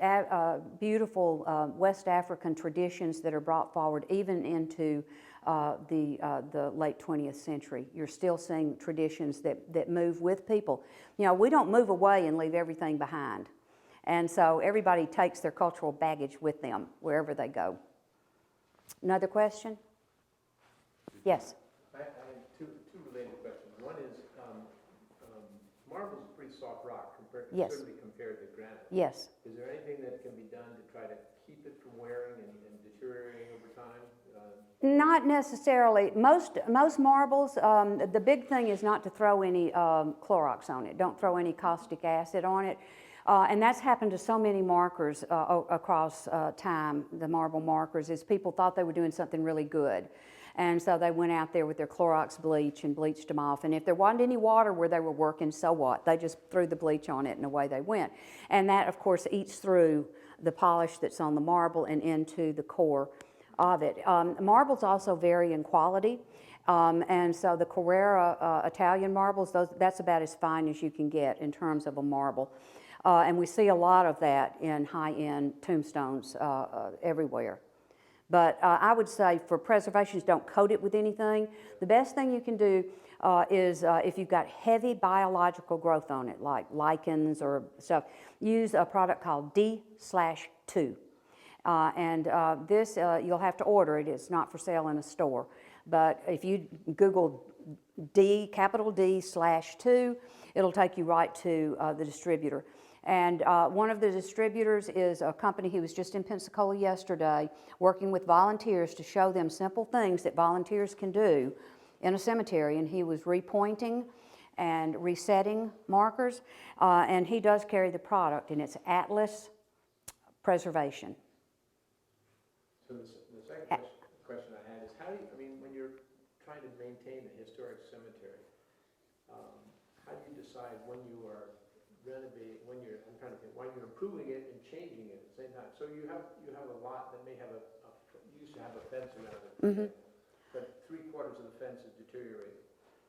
beautiful West African traditions that are brought forward even into the late 20th century. You're still seeing traditions that move with people. You know, we don't move away and leave everything behind. And so everybody takes their cultural baggage with them wherever they go. Another question? Yes? I have two related questions. One is, marble's a pretty soft rock, Yes. certainly compared to granite. Yes. Is there anything that can be done to try to keep it from wearing and deteriorating over time? Not necessarily. Most marbles, the big thing is not to throw any Clorox on it. Don't throw any caustic acid on it. And that's happened to so many markers across time, the marble markers, is people thought they were doing something really good. And so they went out there with their Clorox bleach and bleached them off. And if there wasn't any water where they were working, so what? They just threw the bleach on it and away they went. And that, of course, eats through the polish that's on the marble and into the core of it. Marbles also vary in quality. And so the Carrara Italian marbles, that's about as fine as you can get in terms of a marble. And we see a lot of that in high-end tombstones everywhere. But I would say for preservation, don't coat it with anything. The best thing you can do is if you've got heavy biological growth on it, like lichens or stuff, use a product called D/2. This, you'll have to order it. It's not for sale in a store. But if you Google capital D/2, it'll take you right to the distributor. And one of the distributors is a company who was just in Pensacola yesterday, working with volunteers to show them simple things that volunteers can do in a cemetery. And he was repointing and resetting markers, and he does carry the product, and it's Atlas Preservation. So the second question I had is, how do you, I mean, when you're trying to maintain a historic cemetery, how do you decide when you are renovating, I'm trying to think, when you're improving it and changing it at the same time? So you have a lot that may have you used to have a fence around it, Mm-hmm. but 3/4 of the fence is deteriorating.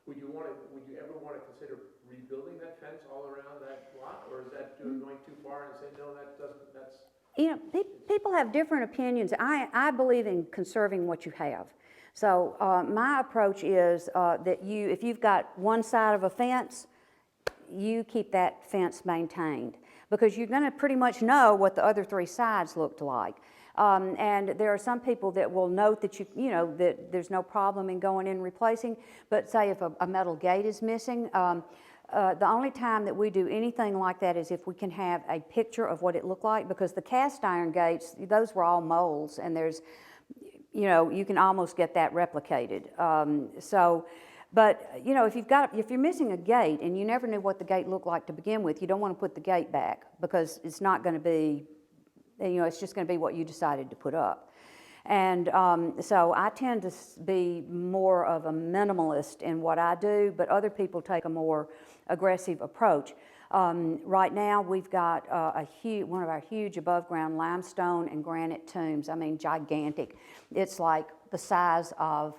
Would you ever want to consider rebuilding that fence all around that lot, or is that going too far and say, no, that's... You know, people have different opinions. I believe in conserving what you have. So my approach is that if you've got one side of a fence, you keep that fence maintained, because you're going to pretty much know what the other 3 sides looked like. And there are some people that will note that that there's no problem in going in and replacing, but say if a metal gate is missing, the only time that we do anything like that is if we can have a picture of what it looked like, because the cast iron gates, those were all molds, and there's, you can almost get that replicated. But if you're missing a gate and you never knew what the gate looked like to begin with, you don't want to put the gate back, because it's not going to be, it's just going to be what you decided to put up. And so I tend to be more of a minimalist in what I do, but other people take a more aggressive approach. Right now we've got one of our huge above ground limestone and granite tombs. I mean, gigantic. It's like the size of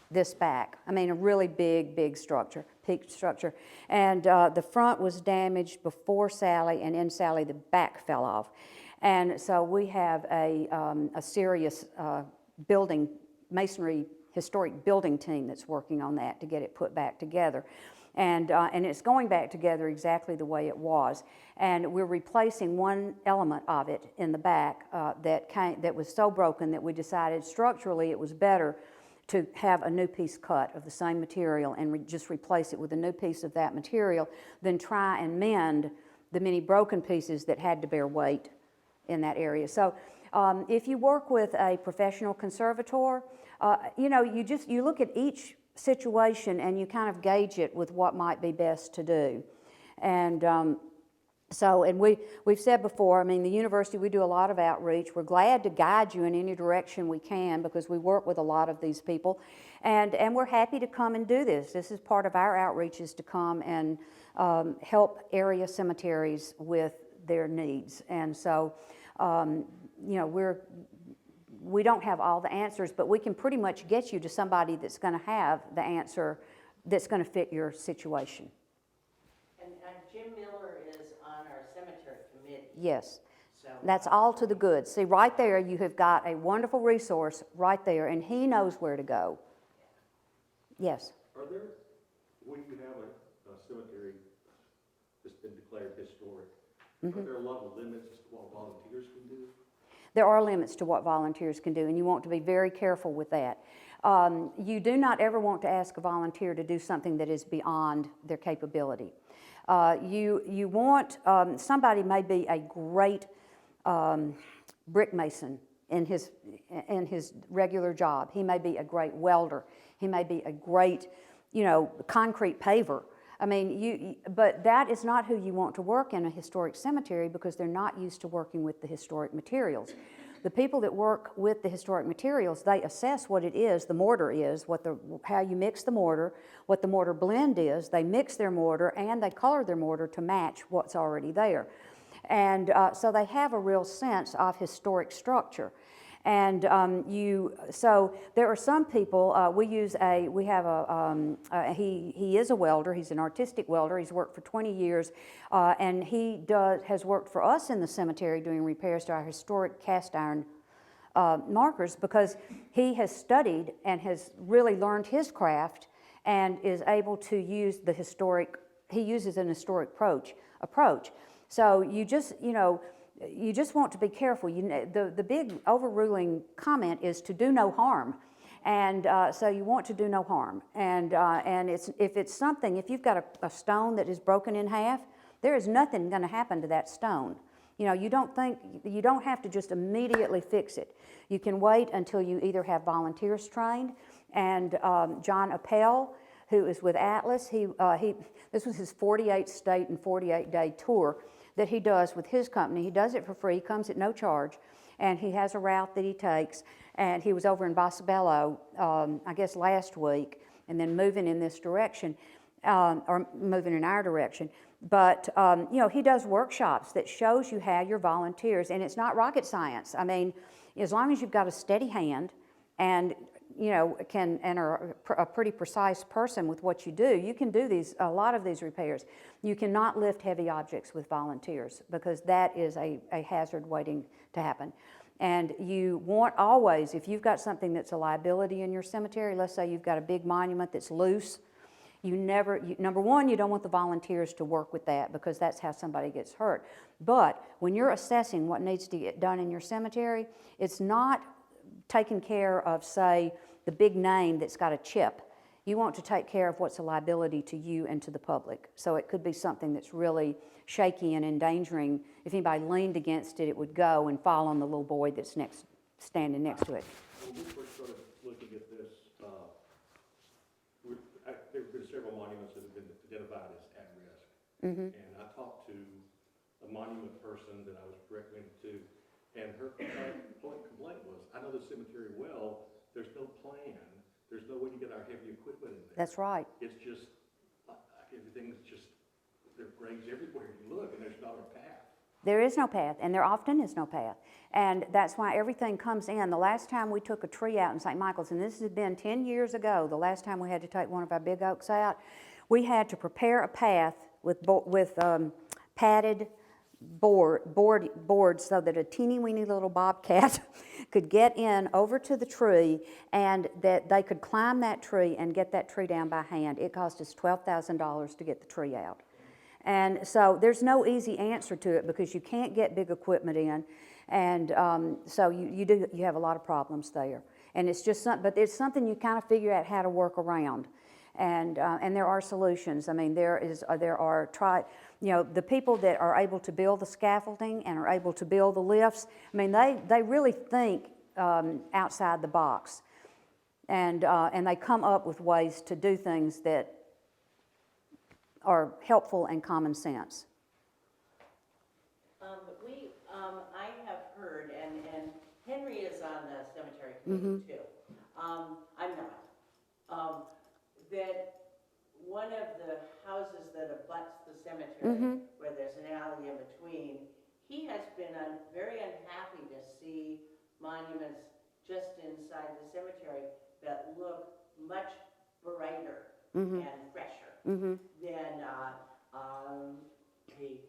this back. I mean, a really big structure, peaked structure. And the front was damaged before Sally, and in Sally the back fell off. And so we have a serious masonry historic building team that's working on that to get it put back together. And it's going back together exactly the way it was. And we're replacing one element of it in the back that was so broken that we decided structurally it was better to have a new piece cut of the same material and just replace it with a new piece of that material than try and mend the many broken pieces that had to bear weight in that area. So if you work with a professional conservator, you look at each situation and you kind of gauge it with what might be best to do. And we've said before, I mean, the university, we do a lot of outreach. We're glad to guide you in any direction we can, because we work with a lot of these people. And we're happy to come and do this. This is part of our outreach, is to come and help area cemeteries with their needs. And so, we don't have all the answers, but we can pretty much get you to somebody that's going to have the answer that's going to fit your situation. And Jim Miller is on our cemetery committee. Yes, So that's all to the good. See, right there, you have got a wonderful resource right there, and he knows where to go. Yes? Are there, when you have a cemetery that's been declared historic, are there a lot of limits as to what volunteers can do? There are limits to what volunteers can do, and you want to be very careful with that. You do not ever want to ask a volunteer to do something that is beyond their capability. You want, somebody may be a great brick mason in his regular job. He may be a great welder. He may be a great, concrete paver. I mean, but that is not who you want to work in a historic cemetery, because they're not used to working with the historic materials. The people that work with the historic materials, they assess what it is, the mortar is, how you mix the mortar, what the mortar blend is. They mix their mortar and they color their mortar to match what's already there. And so they have a real sense of historic structure. And so there are some people, he is a welder, he's an artistic welder, he's worked for 20 years, and he has worked for us in the cemetery doing repairs to our historic cast iron markers, because he has studied and has really learned his craft and is able to use he uses an historic approach. So you just want to be careful. The big overruling comment is to do no harm, and so you want to do no harm. And if you've got a stone that is broken in half, there is nothing going to happen to that stone. You know, you don't have to just immediately fix it. You can wait until you either have volunteers trained, and John Appel, who is with Atlas, this was his 48 state and 48-day tour that he does with his company. He does it for free, comes at no charge, and he has a route that he takes. And he was over in Bosabello, I guess last week, and then moving in this direction, or moving in our direction. But, you know, he does workshops that shows you how your volunteers, and it's not rocket science. I mean, as long as you've got a steady hand and, you know, are a pretty precise person with what you do, you can do a lot of these repairs. You cannot lift heavy objects with volunteers because that is a hazard waiting to happen. And you want always, if you've got something that's a liability in your cemetery, let's say you've got a big monument that's loose, number one, you don't want the volunteers to work with that because that's how somebody gets hurt. But when you're assessing what needs to get done in your cemetery, it's not taking care of, say, the big name that's got a chip. You want to take care of what's a liability to you and to the public. So it could be something that's really shaky and endangering. If anybody leaned against it, it would go and fall on the little boy that's standing next to it. When we first started looking at this, there have been several monuments that have been identified as at risk. Mm-hmm. And I talked to a monument person that I was recommended to, and her complaint was, I know the cemetery well, there's no plan, there's no way to get our heavy equipment in there. That's right. It's just, everything's just, there are graves everywhere you look, and there's not a path. There is no path, and there often is no path. And that's why everything comes in. The last time we took a tree out in St. Michael's, and this has been 10 years ago, the last time we had to take one of our big oaks out, we had to prepare a path with padded boards so that a teeny-weeny little bobcat could get in over to the tree, and that they could climb that tree and get that tree down by hand. It cost us $12,000 to get the tree out. And so there's no easy answer to it because you can't get big equipment in, and so you have a lot of problems there. And it's just but it's something you kind of figure out how to work around, and there are solutions. I mean, you know, the people that are able to build the scaffolding and are able to build the lifts. I mean, they really think outside the box, and they come up with ways to do things that are helpful and common sense. I have heard, and Henry is on the cemetery committee too. I'm not. That one of the houses that abuts the cemetery, where there's an alley in between, he has been very unhappy to see monuments just inside the cemetery that look much brighter and fresher than he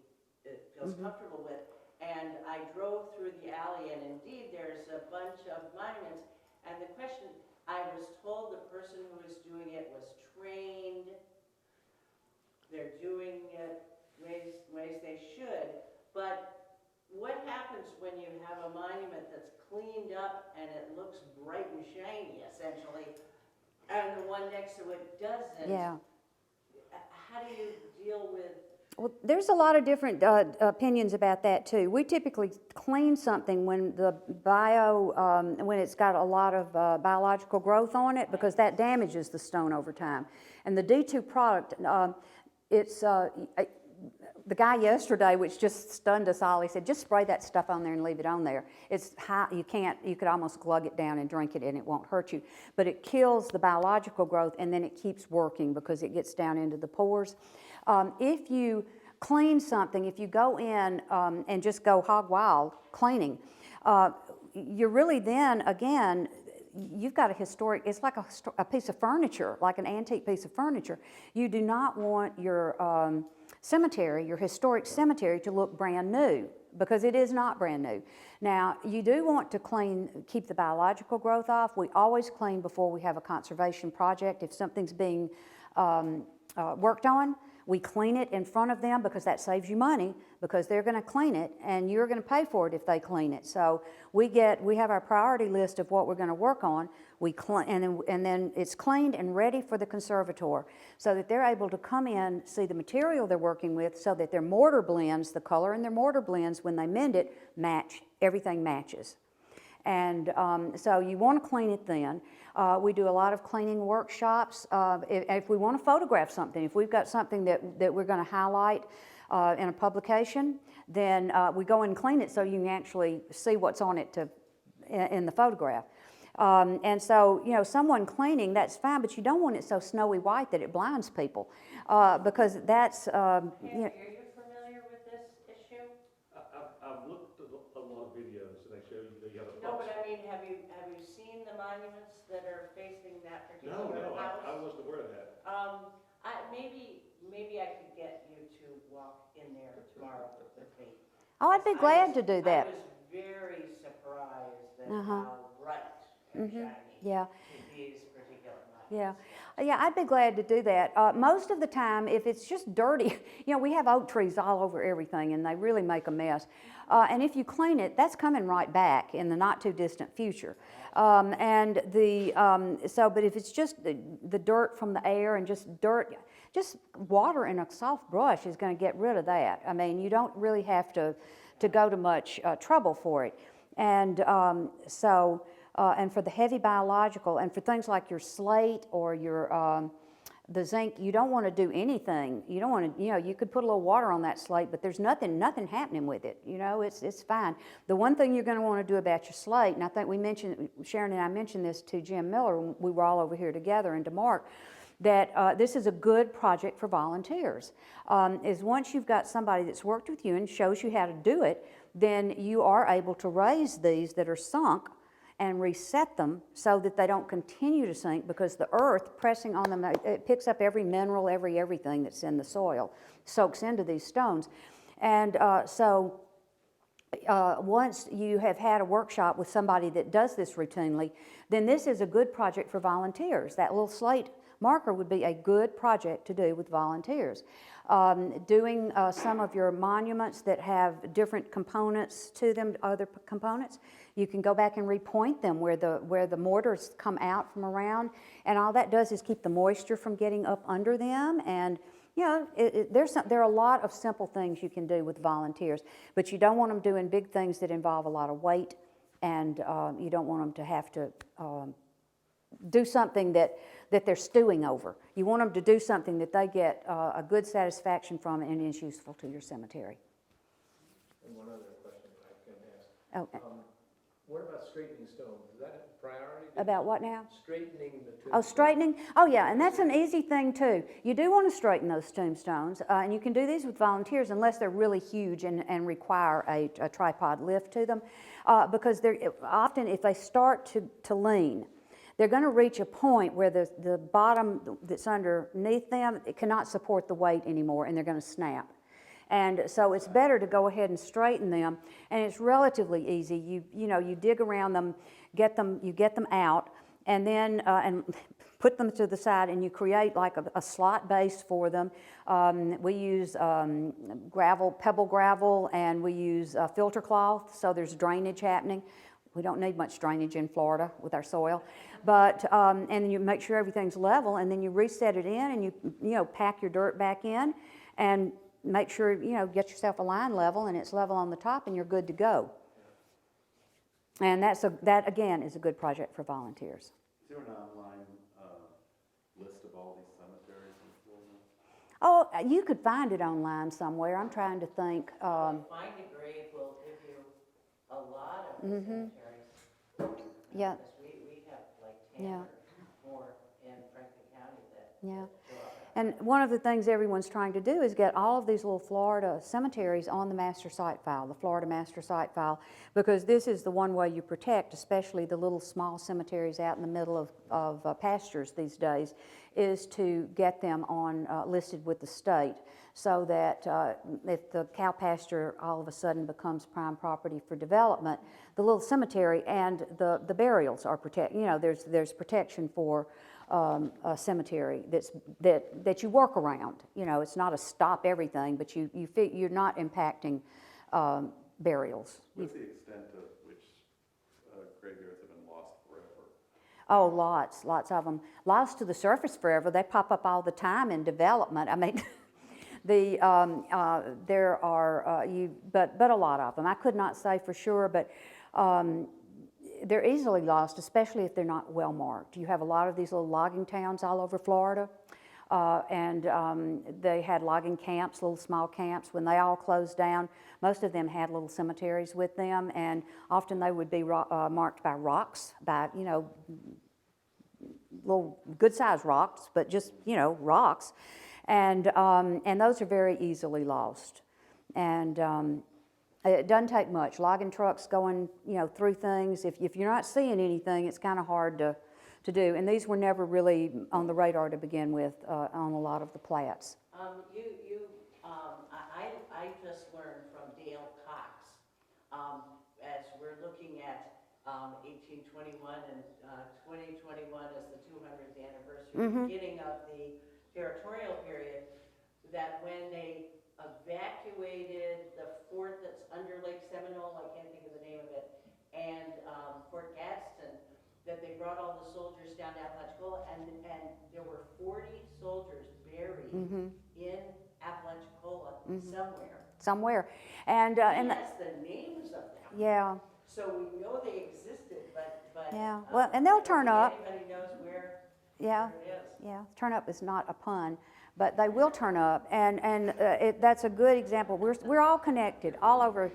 feels comfortable with. And I drove through the alley, and indeed there's a bunch of monuments. And the question, I was told the person who was doing it was trained. They're doing it ways they should. But what happens when you have a monument that's cleaned up and it looks bright and shiny, essentially, and the one next to it doesn't? Yeah. How do you deal with? Well, there's a lot of different opinions about that too. We typically clean something when when it's got a lot of biological growth on it, because that damages the stone over time. And the D2 product, the guy yesterday, which just stunned us all, he said, just spray that stuff on there and leave it on there. It's high, you could almost glug it down and drink it and it won't hurt you. But it kills the biological growth, and then it keeps working because it gets down into the pores. If you clean something, if you go in and just go hog wild cleaning, you're really then, again, you've got a historic, it's like a piece of furniture, like an antique piece of furniture. You do not want your cemetery, your historic cemetery, to look brand new, because it is not brand new. Now, you do want to keep the biological growth off. We always clean before we have a conservation project. If something's being worked on, We clean it in front of them because that saves you money, because they're going to clean it and you're going to pay for it if they clean it. So we have our priority list of what we're going to work on. And then it's cleaned and ready for the conservator so that they're able to come in, see the material they're working with, so that their mortar blends, the color in their mortar blends, when they mend it, everything matches. And so you want to clean it then. We do a lot of cleaning workshops. If we want to photograph something, if we've got something that we're going to highlight in a publication, then we go and clean it so you can actually see what's on it in the photograph. And so, someone cleaning, that's fine, but you don't want it so snowy white that it blinds people, because that's, Are you familiar with this issue? I've looked at a lot of videos and they show you have a. No, but I mean, have you seen the monuments that are facing that particular No, house? I wasn't aware of that. Maybe I could get you to walk in there tomorrow with me. oh, I'd be glad to do that. I was very surprised at Uh-huh. how bright and shiny Yeah. these particular Yeah, monuments. yeah, I'd be glad to do that. Most of the time, if it's just dirty, we have oak trees all over everything, and they really make a mess. And if you clean it, that's coming right back in the not too distant future. But if it's just the dirt from the air and just dirt, just water and a soft brush is going to get rid of that. I mean, you don't really have to go to much trouble for it. And and for the heavy biological, and for things like your slate or your the zinc, you don't want to do anything. You don't want to, you could put a little water on that slate, but there's nothing happening with it. It's fine. The one thing you're going to want to do about your slate, and I think Sharon and I mentioned this to Jim Miller when we were all over here together, and to Mark, that this is a good project for volunteers. Is once you've got somebody that's worked with you and shows you how to do it, then you are able to raise these that are sunk and reset them so that they don't continue to sink, because the earth pressing on them, it picks up every mineral, everything that's in the soil, soaks into these stones. And once you have had a workshop with somebody that does this routinely, then this is a good project for volunteers. That little slate marker would be a good project to do with volunteers. Doing some of your monuments that have different components to them, other components, you can go back and repoint them where the mortars come out from around, and all that does is keep the moisture from getting up under them. And there are a lot of simple things you can do with volunteers, but you don't want them doing big things that involve a lot of weight, and you don't want them to have to do something that they're stewing over. You want them to do something that they get a good satisfaction from and is useful to your cemetery. And one other question I can ask. Oh, What about straightening stones? Is that a priority? about what now? Straightening the tombstones. Oh, straightening? Oh, yeah, and that's an easy thing too. You do want to straighten those tombstones, and you can do these with volunteers unless they're really huge and require a tripod lift to them, because they're often, if they start to lean, they're going to reach a point where the bottom that's underneath them, it cannot support the weight anymore, and they're going to snap. And so it's better to go ahead and straighten them, and it's relatively easy. You dig around them, you get them out, and then and put them to the side, and you create like a slot base for them. We use pebble gravel, and we use filter cloth, so there's drainage happening. We don't need much drainage in Florida with our soil, but and then you make sure everything's level, and then you reset it in, and you pack your dirt back in, and make sure get yourself a line level, and it's level on the top, and you're good to go. And that again is a good project for volunteers. Is there an online list of all these cemeteries in Florida? Oh, you could find it online somewhere. I'm trying to think. Find a Grave will give you a lot of the cemeteries. Yeah. Because we have like 10 Yeah. or more in Franklin County that Yeah. show up. And one of the things everyone's trying to do is get all of these little Florida cemeteries on the master site file, the Florida master site file, because this is the one way you protect, especially the little small cemeteries out in the middle of pastures these days, is to get them on listed with the state, so that if the cow pasture all of a sudden becomes prime property for development, the little cemetery and the burials are protected. There's protection for a cemetery that you work around. You know, it's not a stop everything, but you're not impacting burials. What's the extent of which graveyards have been lost forever? Oh, lots of them. Lost to the surface forever. They pop up all the time in development. I mean, there are but a lot of them. I could not say for sure, but they're easily lost, especially if they're not well marked. You have a lot of these little logging towns all over Florida, and they had logging camps, little small camps. When they all closed down, most of them had little cemeteries with them, and often they would be marked by rocks, by, you know, little good-sized rocks, but just, you know, rocks. And those are very easily lost. And it doesn't take much. Logging trucks going, you know, through things. If you're not seeing anything, it's kind of hard to do. And these were never really on the radar to begin with on a lot of the plats. I just learned from Dale Cox, as we're looking at 1821 and 2021 as the 200th anniversary, beginning of the territorial period, that when they evacuated the fort that's under Lake Seminole, I can't think of the name of it, and Fort Gadsden, that they brought all the soldiers down to Apalachicola, and there were 40 soldiers buried in Apalachicola Somewhere. And that's the names of them. yeah. So we know they existed, but Yeah. Well, and they'll turn up. Anybody knows where Yeah. it is. Yeah, turn up is not a pun, but they will turn up, and that's a good example. We're all connected, all over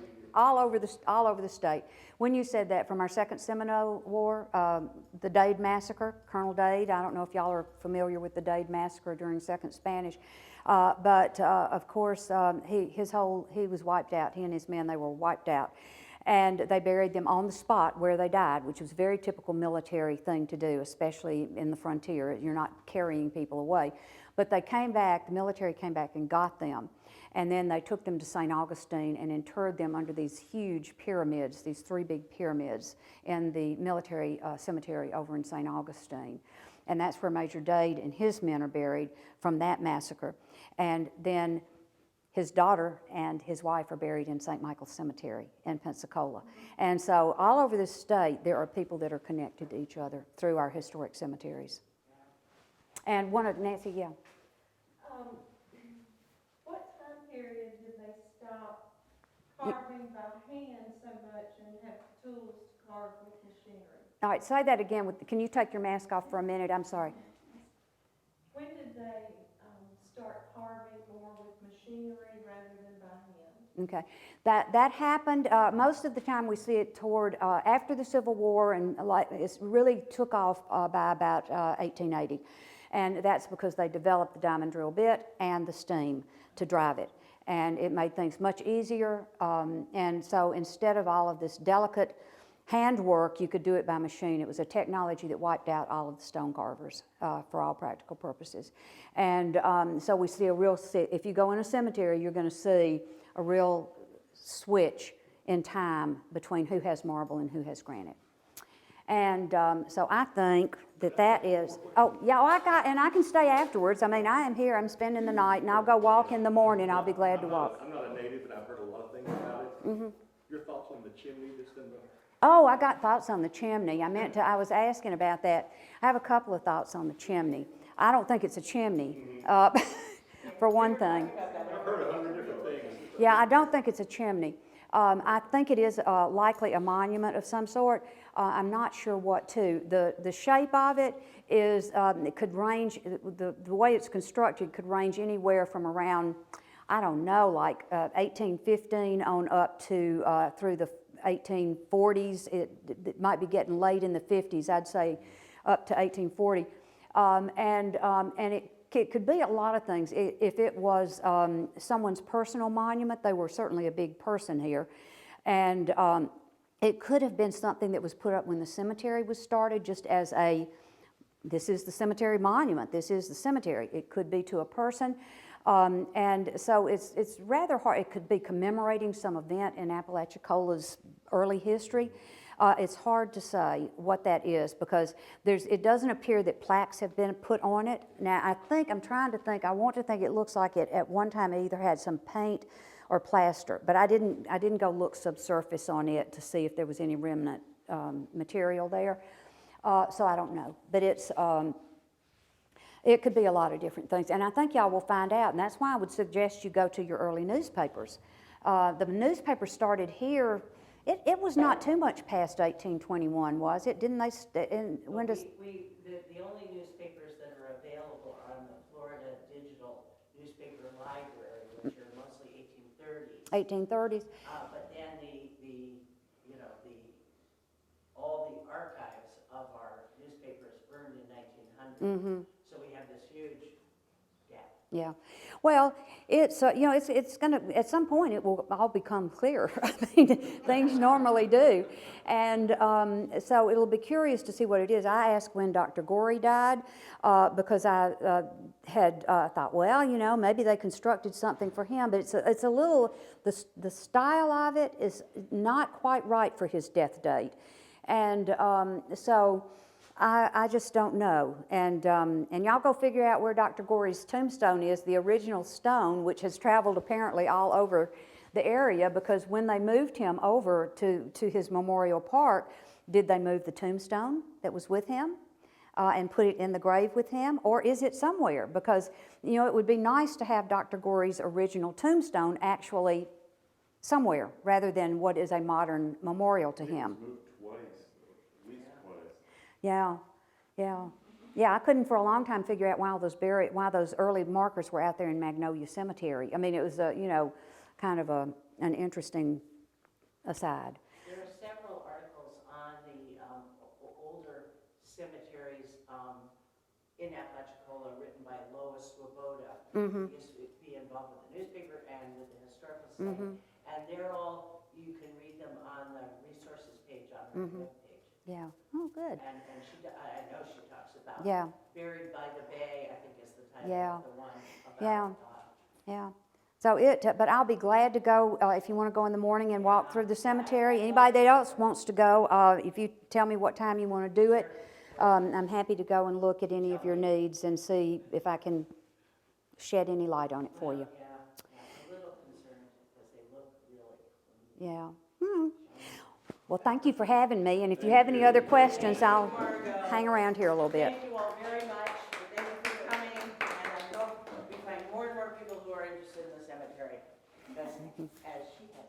the state. When you said that from our Second Seminole War, the Dade Massacre, Colonel Dade. I don't know if y'all are familiar with the Dade Massacre during Second Spanish, but of course he was wiped out. He and his men, they were wiped out. And they buried them on the spot where they died, which was a very typical military thing to do, especially in the frontier. You're not carrying people away. But they came back, the military came back and got them. And then they took them to St. Augustine and interred them under these huge pyramids, these 3 big pyramids in the military cemetery over in St. Augustine. And that's where Major Dade and his men are buried from that massacre. And then his daughter and his wife are buried in St. Michael's Cemetery in Pensacola. And so all over the state, there are people that are connected to each other through our historic cemeteries. And one of, Nancy, yeah. What time period did they stop carving by hand so much and have tools to carve with machinery? All right, say that again. Can you take your mask off for a minute? I'm sorry. When did they start carving more with machinery rather than by hand? Okay, that happened. Most of the time we see it toward after the Civil War, and it really took off by about 1880, and that's because they developed the diamond drill bit and the steam to drive it, and it made things much easier. And so instead of all of this delicate handwork, you could do it by machine. It was a technology that wiped out all of the stone carvers for all practical purposes. And so we see if you go in a cemetery, you're going to see a real switch in time between who has marble and who has granite. And so I think that is, I can stay afterwards. I mean, I am here, I'm spending the night, and I'll go walk in the morning. I'll be glad to walk. I'm not a native, but I've heard a lot of things about it. Your thoughts on the chimney that's in the... Oh, I got thoughts on the chimney. I was asking about that. I have a couple of thoughts on the chimney. I don't think it's a chimney, for one thing. I've heard 100 different things. Yeah, I don't think it's a chimney. I think it is likely a monument of some sort. I'm not sure what to. The shape of it is, it could range, the way it's constructed could range anywhere from around, I don't know, like 1815 on up to through the 1840s. It might be getting late in the 50s, I'd say up to 1840. And it could be a lot of things. If it was someone's personal monument, they were certainly a big person here. And it could have been something that was put up when the cemetery was started, just as this is the cemetery monument, this is the cemetery. It could be to a person. And so it's rather hard. It could be commemorating some event in Apalachicola's early history. It's hard to say what that is because it doesn't appear that plaques have been put on it. Now, I want to think it looks like it at one time it either had some paint or plaster, but I didn't go look subsurface on it to see if there was any remnant material there. So I don't know, but it could be a lot of different things, and I think y'all will find out, and that's why I would suggest you go to your early newspapers. The newspaper started here. It was not too much past 1821, was it? Didn't they? When does? The only newspapers that are available are on the Florida Digital Newspaper Library, which are mostly 1830s. 1830s. But then all the archives of our newspapers burned in 1900. Mm-hmm. So we have this huge gap. Yeah, well, it's gonna, at some point, it will all become clear. I mean, things normally do. And so it'll be curious to see what it is. I asked when Dr. Gorey died because I had thought, well, maybe they constructed something for him, but it's a little, the style of it is not quite right for his death date. And so I just don't know. And y'all go figure out where Dr. Gorey's tombstone is, the original stone, which has traveled apparently all over the area, because when they moved him over to his memorial park, did they move the tombstone that was with him and put it in the grave with him? Or is it somewhere? Because, it would be nice to have Dr. Gorey's original tombstone actually somewhere, rather than what is a modern memorial to him. Moved twice, at least twice. Yeah, I couldn't for a long time figure out why those early markers were out there in Magnolia Cemetery. I mean, it was kind of an interesting aside. There are several articles on the older cemeteries in Apalachicola written by Lois Swoboda, who used to be involved with the newspaper and with the historical society. And they're all, you can read them on the resources page on her webpage. Yeah. Oh, good. And I know she talks about Yeah. Buried by the Bay, I think is the title Yeah. of the one about Yeah. So but I'll be glad to go if you want to go in the morning and walk through the cemetery. Anybody that else wants to go, if you tell me what time you want to do it, I'm happy to go and look at any of your needs and see if I can shed any light on it for you. Yeah, I'm a little concerned because they look really. Yeah. Well, thank you for having me, and if you have any other questions, I'll hang around here a little bit. Thank you all very much. Thank you for coming, and I hope we find more and more people who are interested in the cemetery, because as she has